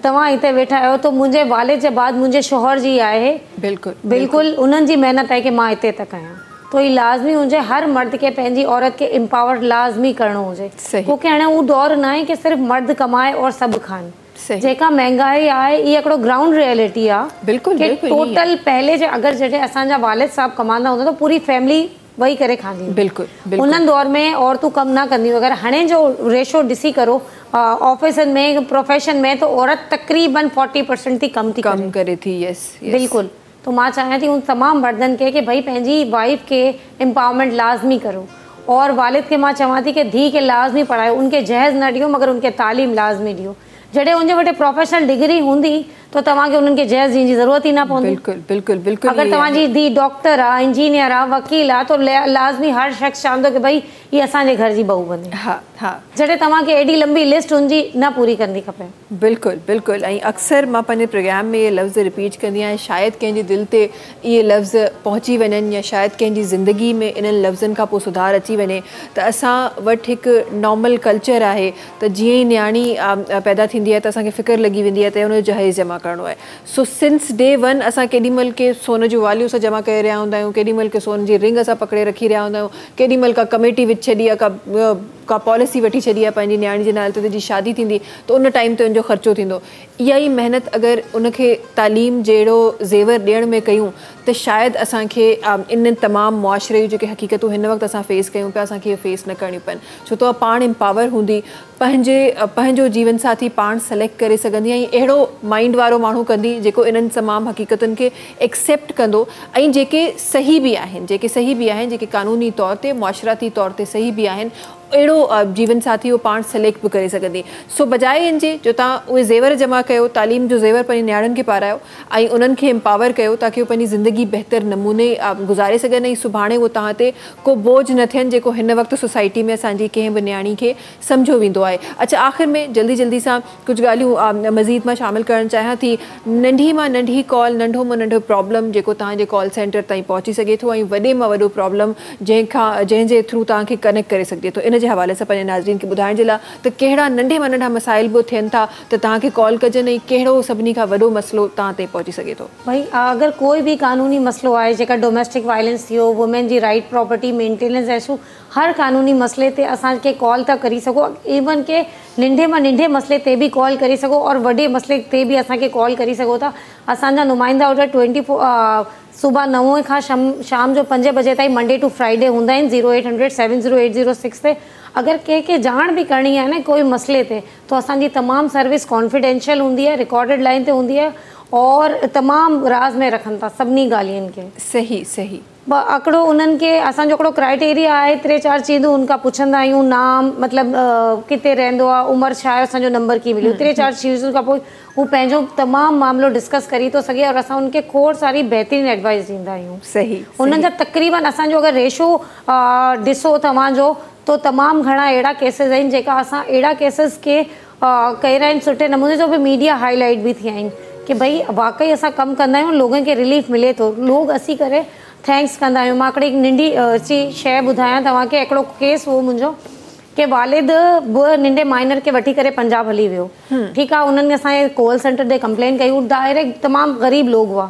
[SPEAKER 4] तव्हां हिते वेठा आहियो, तो मुंहिंजे वालिद जे बाद मुंहिंजे शोहर जी आहे बिल्कुल उन्हनि जी महिनत आहे कि मां हिते तक आहियां। तो ये लाज़मी हुजे हर मर्द के पंहिंजी औरत के एम्पावर लाज़मी करणो हुजे, क्योंकि हाणे उहो दौर न आहे कि सिर्फ़ मर्द कमाए और सब खान। जेका महंगाई आहे ये हिकिड़ो ग्राउंड रियलिटी आहे। बिल्कुल टोटल पहले जे अगर जॾहिं असांजा वालिद साहब कमांदा हूंदा तो पूरी फैमिली वही करे खांदी। बिल्कुल उन्हनि दौर में औरतूं कम ना कंदियूं। अगर हाणे जो रेशो ॾिसी करो ऑफिसनि में, प्रोफेशन में, तो औरत तकरीबन 40% थी कम करे थी। यस, बिल्कुल। तो मां चाहियां थी उन तमाम मर्दन के कि भाई पंहिंजी वाइफ के एम्पावरमेंट लाज़मी करो। और वालिद के मां चवां थी कि धी के लाज़मी पढ़ायो, उनके जहेज़ न ॾियो मगर उनके तालीम लाज़मी ॾियो। जॾहिं उनजे वटि प्रोफेशनल डिग्री हूंदी तो तव्हांखे उन्हनि खे जहेज़ ॾियण जी ज़रूरत ही न पवंदी। बिल्कुल। अगर तव्हांजी धी डॉक्टर आहे, इंजीनियर आहे, वकील आहे, तो लाज़मी हर शख़्स चाहंदो कि भाई ये असांजे घर जी बहू बने। हाँ। जॾहिं तव्हांखे एॾी लंबी लिस्ट उनजी न पूरी करनी खपे।
[SPEAKER 2] बिल्कुल। ऐं अक्सर मां पंहिंजे प्रोग्राम में ये लफ़्ज़ रिपीट कंदी आहियां, शायदि कंहिंजे दिलि ते इहे लफ़्ज़ पहुची वञनि या शायदि कंहिंजी ज़िंदगी में इन्हनि लफ़्ज़नि खां पोइ सुधार अची वञे। त असां वटि हिकु नॉर्मल कल्चर आहे त जीअं ई न्याणी पैदा थींदी आहे त असांखे फ़िक्र लॻी वेंदी आहे त हुनजो जहेज़ जमा करिणो आहे। सो सिंस डे वन असां केॾीमहिल के सोन जूं वालियूं असां जमा करे रहिया हूंदा आहियूं, केॾीमहिल के सोन जी रिंग असां पकिड़े रखी रहिया हूंदा आहियूं, केॾीमहिल का कमेटी विझी छॾी आहे, का पॉलिसी वठी छॾी आहे पंहिंजी न्याणी जे नाले ते जी शादी थींदी त उन टाइम ते उनजो ख़र्चो थींदो। इहा ई महिनत अगरि उनखे तालीम जहिड़ो ज़ेवर ॾियण में कयूं त शायदि असांखे इन तमामु मुआशिरे जूं जेके हक़ीक़तूं हिन वक़्तु असां फेस कयूं पिया असांखे इहे फेस न करणियूं पवनि। छो त पाण एम्पावर हूंदी, पंहिंजो जीवन साथी पाण सेलेक्ट करे सघंदी ऐं अहिड़ो माइंड वारो माण्हू कंदी जेको इन्हनि तमामु हक़ीक़तुनि खे एक्सेप्ट कंदो ऐं जेके सही बि आहिनि, जेके क़ानूनी तौर ते, मुआशराती तौर ते सही बि आहिनि, अहिड़ो जीवन साथी उहो पाण सेलेक्ट बि करे सघंदी। सो बजाए इन जे जो तव्हां उहे ज़ेवर जमा कयो, तालीम जो ज़ेवर पंहिंजे न्याणियुनि खे पारायो ऐं उन्हनि खे एम्पावर कयो ताकी उहे पंहिंजी ज़िंदगी बहितर नमूने गुज़ारे सघनि ऐं सुभाणे उहो तव्हां ते को बोझ न थियनि जेको हिन वक़्तु सोसाइटी में असांजी कंहिं बि न्याणी खे सम्झो वेंदो आहे। अच्छा, आख़िर में जल्दी सां कुझु ॻाल्हियूं मज़ीद मां शामिलु करणु चाहियां थी। नंढी मां नंढी कॉल, नंढो मां नंढो प्रॉब्लम जेको तव्हांजे कॉल सेंटर ताईं पहुची सघे थो ऐं वॾे मां वॾो प्रॉब्लम जंहिंजे थ्रू तव्हांखे कनेक्ट करे सघे थो, इन जे हवाले सां पंहिंजे नाज़रीन खे ॿुधाइण जे लाइ त कहिड़ा नंढे मां नंढा मसाइल बि थियनि था त तव्हांखे कॉल कजनि ऐं कहिड़ो सभिनी खां वॾो मसइलो तव्हां ताईं पहुची सघे थो?
[SPEAKER 4] भाई अगर कोई भी कानूनी मसलो आहे, जेका डोमेस्टिक वायलेंस थियो, वुमेन जी राइट प्रॉपर्टी मेंटेनेंस इशू, हर कानूनी मसले ते असांखे कॉल था करी सघो। इवन के नंढे मां नंढे मसले ते भी कॉल करी सघो और वॾे मसले ते भी असांखे कॉल करी सघो था। असांजा नुमाइंदा ऑर्डर 24 सुबह 9 खां शाम जो 5 बजे ताईं मंडे टू फ्राइडे हूंदा आहिनि 0800 708006 ते। अगर कंहिंखे ॼाण बि करणी आहे न कोई मसले ते तो असांजी तमामु सर्विस कॉन्फिडेंशियल हूंदी आहे, रिकॉर्डेड लाइन ते हूंदी आहे और तमामु राज़ में रखनि था सभिनी ॻाल्हियुनि खे। सही हिकिड़ो उन्हनि खे असांजो हिकिड़ो क्राइटेरिया आहे, 3-4 चीज़ूं उनखां पुछंदा आहियूं, नाम मतिलबु किथे रहंदो आहे, उमिरि छा आहे, असांजो नंबर कीअं मिलियो, 3-4 चीज़ुनि खां पोइ हू पंहिंजो तमामु मामिलो डिस्कस करी थो सघे और असां उनखे खोड़ सारी बहितरीन एडवाइस ॾींदा आहियूं। उन्हनि जा तक़रीबन असांजो अगरि रेशो ॾिसो तव्हांजो तो तमामु घणा अहिड़ा केसिस आहिनि जेका असां अहिड़ा केसिस खे कया आहिनि सुठे नमूने जो बि मीडिया हाईलाइट बि थिया आहिनि कि भई वाकई असां कमु कंदा आहियूं, लोगनि खे रिलीफ मिले थो, लोग असी करे थैंक्स कंदा आहियूं। मां हिकिड़ी नंढी सी शइ ॿुधायां तव्हांखे। हिकिड़ो केस हो मुंहिंजो कि वालिद ॿ नंढे माइनर खे वठी करे पंजाब हली वियो। ठीकु आहे, उन्हनि असांजे कॉल सेंटर ते कंप्लेन कई, डायरेक्ट तमामु ग़रीब लोग हुआ।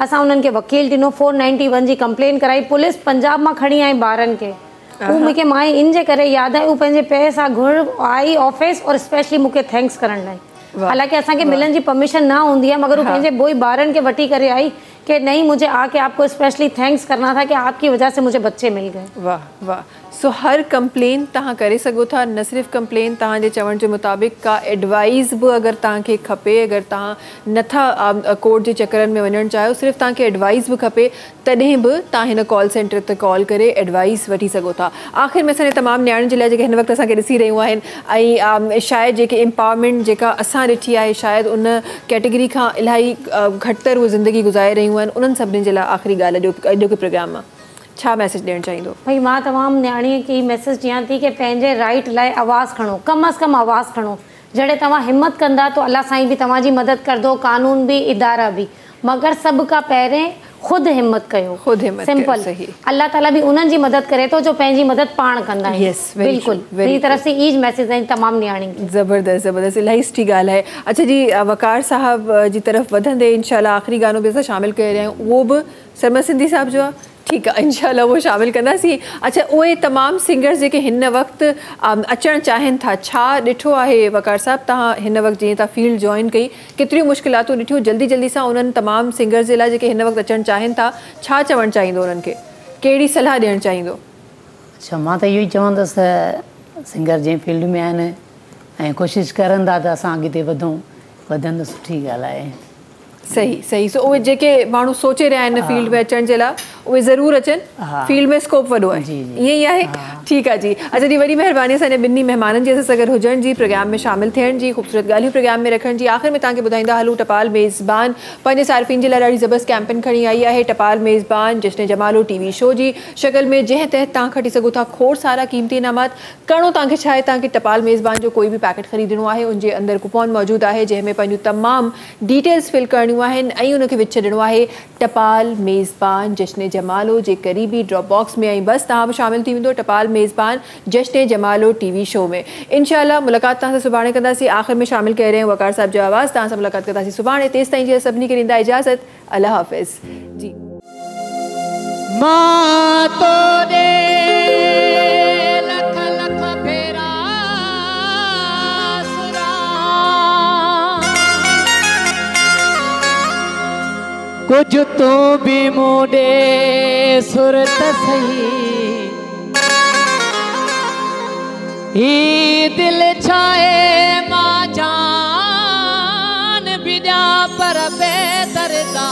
[SPEAKER 4] असां उन्हनि खे वकील ॾिनो, 491 जी कंप्लेन कराई, पुलिस पंजाब मां खणी आई ॿारनि खे। उहो मूंखे माई इन जे करे यादि आहे, उहो पंहिंजे पैसा घुर आई ऑफिस और स्पेशली मूंखे थैंक्स करण लाइ। हालांकि असांखे मिलण जी परमिशन न हूंदी आहे, मगर वो पंहिंजे बोई ॿारनि खे वठी करे आई कि नहीं, मुझे आके आपको स्पेशली थैंक्स करना था कि आपकी वजह से मुझे बच्चे मिल गए।
[SPEAKER 2] वाह वाह। सो हर कंप्लेन तव्हां करे सघो था, न सिर्फ़ु कंप्लेन, तव्हांजे चवण जे मुताबिक़ का एडवाइस बि अगरि तव्हांखे खपे, अगरि तव्हां नथा कोर्ट जे चकरनि में वञणु चाहियो, सिर्फ़ु तव्हांखे एडवाइस बि खपे, तॾहिं बि तव्हां हिन कॉल सेंटर ते कॉल करे एडवाइस वठी सघो था। आख़िर में असांजे तमामु नियाणियुनि जे लाइ जेके हिन वक़्तु असांखे ॾिसी रहियूं आहिनि, ऐं शायदि जेके एम्पावरमेंट जेका असां ॾिठी आहे, शायदि उन कैटेगरी खां इलाही घटितर उहे ज़िंदगी गुज़ारे रहियूं आहिनि, उन्हनि सभिनी जे लाइ आख़िरी ॻाल्हि अॼु के प्रोग्राम मां छा मैसेज ॾियणु चाहींदो?
[SPEAKER 4] भई मां तमामु नियाणीअ खे मैसेज ॾियां थी कि पंहिंजे राइट लाइ आवाज़ु खणो, कम अज़ कम आवाज़ु खणो। जॾहिं तव्हां हिम्मत कंदा तो अल्लाह साईं बि तव्हांजी मदद करदो, कानून भी, इदारा भी, मगर सभ खां पहिरें खुद हिम्मत कयो। खुद हिम्मत, सिंपल। सही। अल्लाह ताला भी उन्हनि जी मदद करे तो जो पंहिंजी मदद पाण कंदा आहिनि। यस, बिल्कुल। मेरी तरफ से ई मैसेज है तमाम नियाणी। जबरदस्त जबरदस्त, इलाही सुठी ॻाल्हि आहे। अच्छा जी, वकार साहब जी तरफ वधंदे इंशाल्लाह आख़िरी गानो भी असां शामिल करे रहिया आहियूं, उहो बि सरमद सिंधी साहब जो आहे। ठीक है, इंशाल्लाह वो शामिल कंदासीं। अच्छा, उहे तमाम सिंगर्स जेके हिन वक़्तु अचणु चाहिनि था, छा ॾिठो आहे वकार साहब तव्हां हिन वक़्तु जीअं तव्हां फील्ड जॉइन कई, केतिरियूं मुश्किलातूं ॾिठियूं, जल्दी जल्दी सां उन्हनि तमाम सिंगर्स जे लाइ जेके हिन वक़्तु अचणु चाहिनि था, छा चवणु चाहींदो उन्हनि खे, कहिड़ी सलाह ॾियणु चाहींदो?
[SPEAKER 5] अच्छा, मां त इहो ई चवंदसि सिंगर जंहिं फील्ड में आहिनि ऐं कोशिशि करनि था त असां अॻिते वधूं, वधनि त सुठी ॻाल्हि आहे। सही
[SPEAKER 2] सही। सो उहे जेके माण्हू सोचे रहिया आहिनि फील्ड में अचण जे लाइ, उहे ज़रूरु अचनि, फील्ड में स्कोप वॾो आहे। ईअं ई आहे। ठीकु आहे जी। अच्छा जी, वॾी महिरबानी असांजे ॿिन्ही महिमाननि जी असां सां गॾु हुजण जी, प्रोग्राम में शामिल थियण जी, ख़ूबसूरत ॻाल्हियूं प्रोग्राम में रखण जी। आख़िर में तव्हांखे ॿुधाईंदा हलूं, टपाल मेज़बान पंहिंजे सार्फ़िन जे लाइ ॾाढी ज़बरदस्त कैंपेन खणी आई आहे। टपाल मेज़बान जश्न जमालो टीवी शो जी शक्ल में, जंहिं तहत तव्हां खटी सघो था खोड़ सारा क़ीमती इनामात। करिणो तव्हांखे छा आहे, तव्हांखे टपाल मेज़बान जो कोई बि पैकेट ख़रीदणो आहे, उनजे अंदरि कूपन मौजूदु आहे जंहिंमें पंहिंजूं तमामु डिटेल्स फिल करणियूं आहिनि ऐं उनखे विच छॾिणो आहे टपाल मेज़बान जश्न जमालो जे क़रीबी ड्रॉप बॉक्स में, ऐं बसि तव्हां बि शामिल थी वेंदो टपाल मेज़बान जश्न जमालो टीवी शो में। इंशाल्लाह मुलाक़ात तव्हां सां सुभाणे कंदासीं। आख़िर में शामिल करे रहिया आहियूं वकार साहब जो आवाज़। तव्हां सां मुलाक़ात कंदासीं सुभाणे। तेसि ताईं जी सभिनी खे ॾींदा इजाज़त। अल्लाह हाफ़िज़ जी।
[SPEAKER 6] मां तोरे लख लख फेरा कुछ तो भी मोड़े सुरत सही, ही दिल छाए मां जान बिजा पर बेदर्दा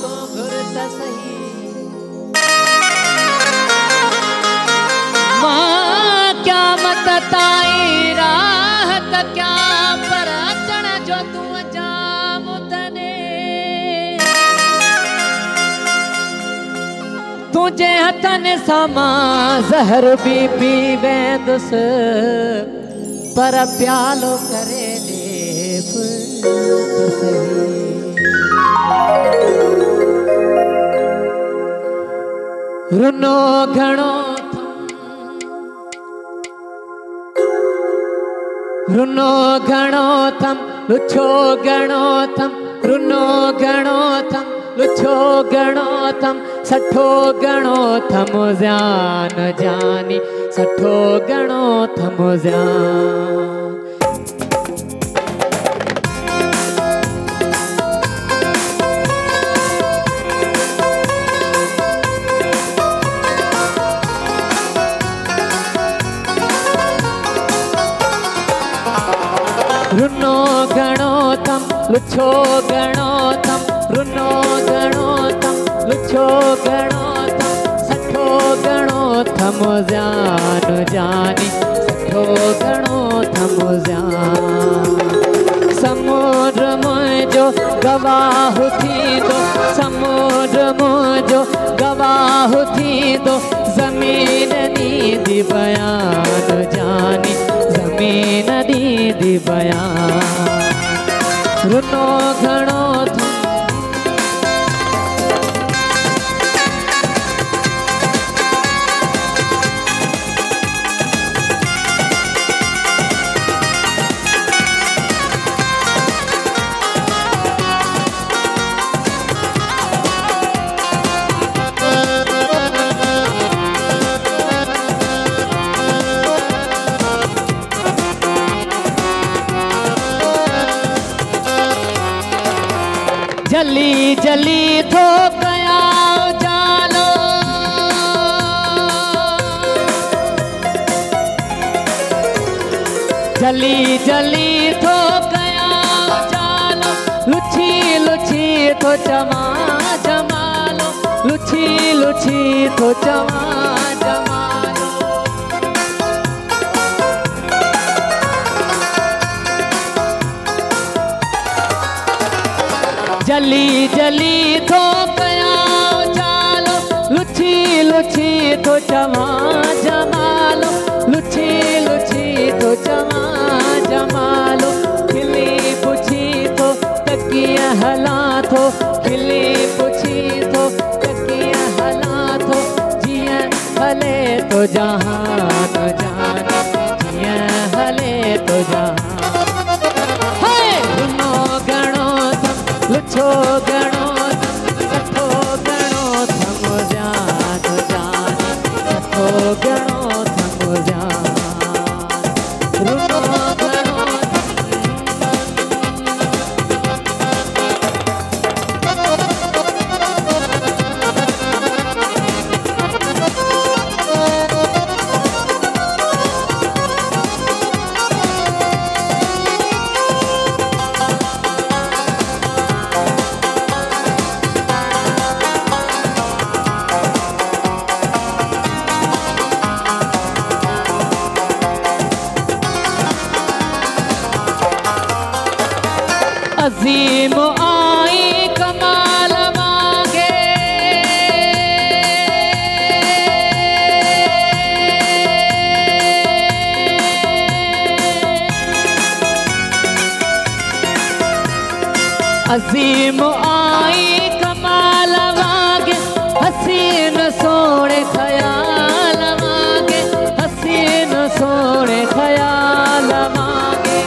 [SPEAKER 6] तो घुरत सही। मां क्या मत ताई राहत क्या पर अचण जो तू जाम तने, तुझे हथन समा जहर भी पी वेंदुस पर प्यालो करे दे तो सही। रुनो घणो रुनो घणो थम लुछो घणो थम, रुनो घणो थम लुछो घणो थम, सठो घणो थम ज़ान जानी, सठो घणो थम ज़ान। रुनो घणो थम लुछो घणो थम, रुनो घणो थम लुछो घणो थम, सठो घणो थम ज़ान जानी, सठो घणो थम ज़ान। समुद्र मुंहिंजो गवाह थींदो, समुद्र मुंहिंजो गवाह थींदो, ज़मीन ॾींदी बयान जानी, ज़मीन ॾींदी बयान। रुनो घणो थम जली थो कया जालो जली जली थो कया जालो लुची लुची थो चमा जमालो लुची लुची थो चमा जमालो जली जली थो कया जालो लुची लुची थो चमा जमालो लुची लुची थो चमा जमालो खिली पुछी थो तकिया हला थो खिली पुछी थो तकिया हला थो जिया हले तो जहान जाने जिया हले तो जहान हाय रुनो गणो थम लुछो गणो थम सठो गणो थम जान जाने सठो गणो थम जान रुनो गणो अजीम आई कमाल मांगे अजीम आई कमाल मांगे हसीन सोने ख्याल मांगे हसीन सोने ख्याल मांगे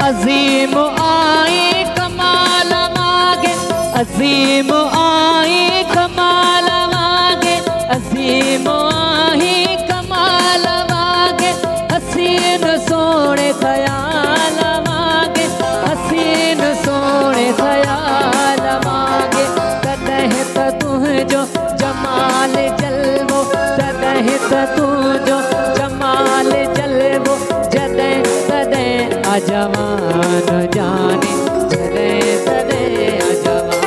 [SPEAKER 6] अजीम आई कमाल मांगे अजीम आई कमाल मांगे अजीम आई कमाल मांगे हसीन सोने ख्याल मांगे हसीन सोने ख्याल मांगे तदह त तुझो जमाल जलवो तदह त तुझो जमाल जलवो जदे तदे अजवान जाने जदे तदे अजवान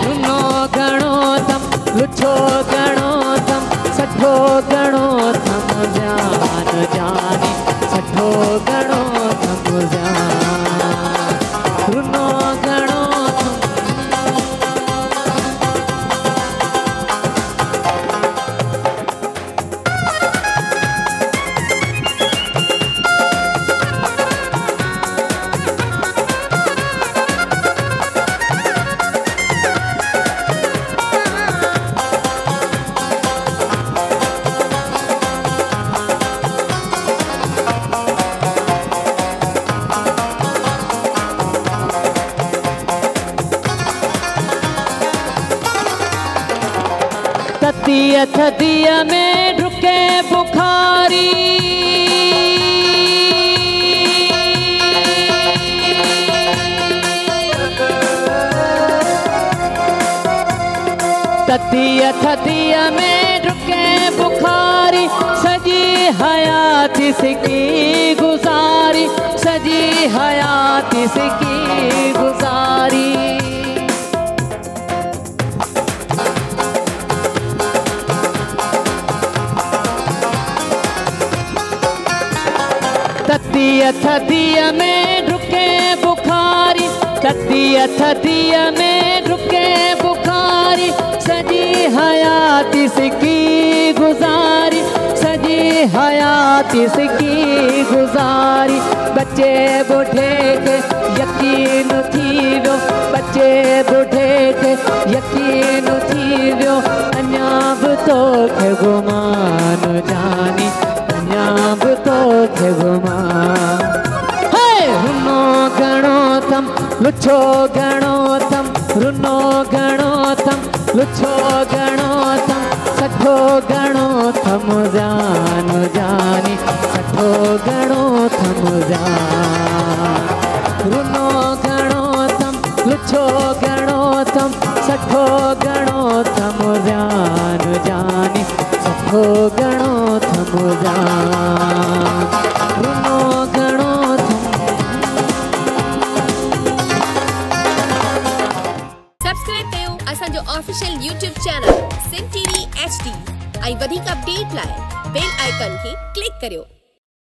[SPEAKER 6] रुनो गणो थम लुछो गणो थम सठो गणो थम जान जाने सठो गणो थम जान रुनो गणो थम ततिया थदिया में ढुके बुखारी ततिया थदिया में ढुके बुखारी सजी हयाती सिकी गुजारी सजी हयाती सिकी गुजारी ततिया थदिया में ढुके बुखारी ततिया थदिया में ढुके बुखारी सजी हयाती सिकी गुजारी सजी हयाती सिकी गुजारी बच्चे बूढ़े के यकीन थी वो बच्चे बूढ़े के यकीन थी वो अन्याब तो के गुमान जानी अन्याब तो के गुमान रुनो गणो थम लुछो गणो थम रुनो गणो थम लुछो गणो थम सठो घणो थम जान जानी सठो घणो थम जान रुनो घणो थम लुछो घणो थम सठो घणो थम जान जानी सठो घणो थम जान रुनो घणो थम।
[SPEAKER 7] सब्सक्राइब कयो असांजो official YouTube channel Sindh TV HD ऐं वधीक अपडेट लाइ बेल आइकन खे क्लिक करियो।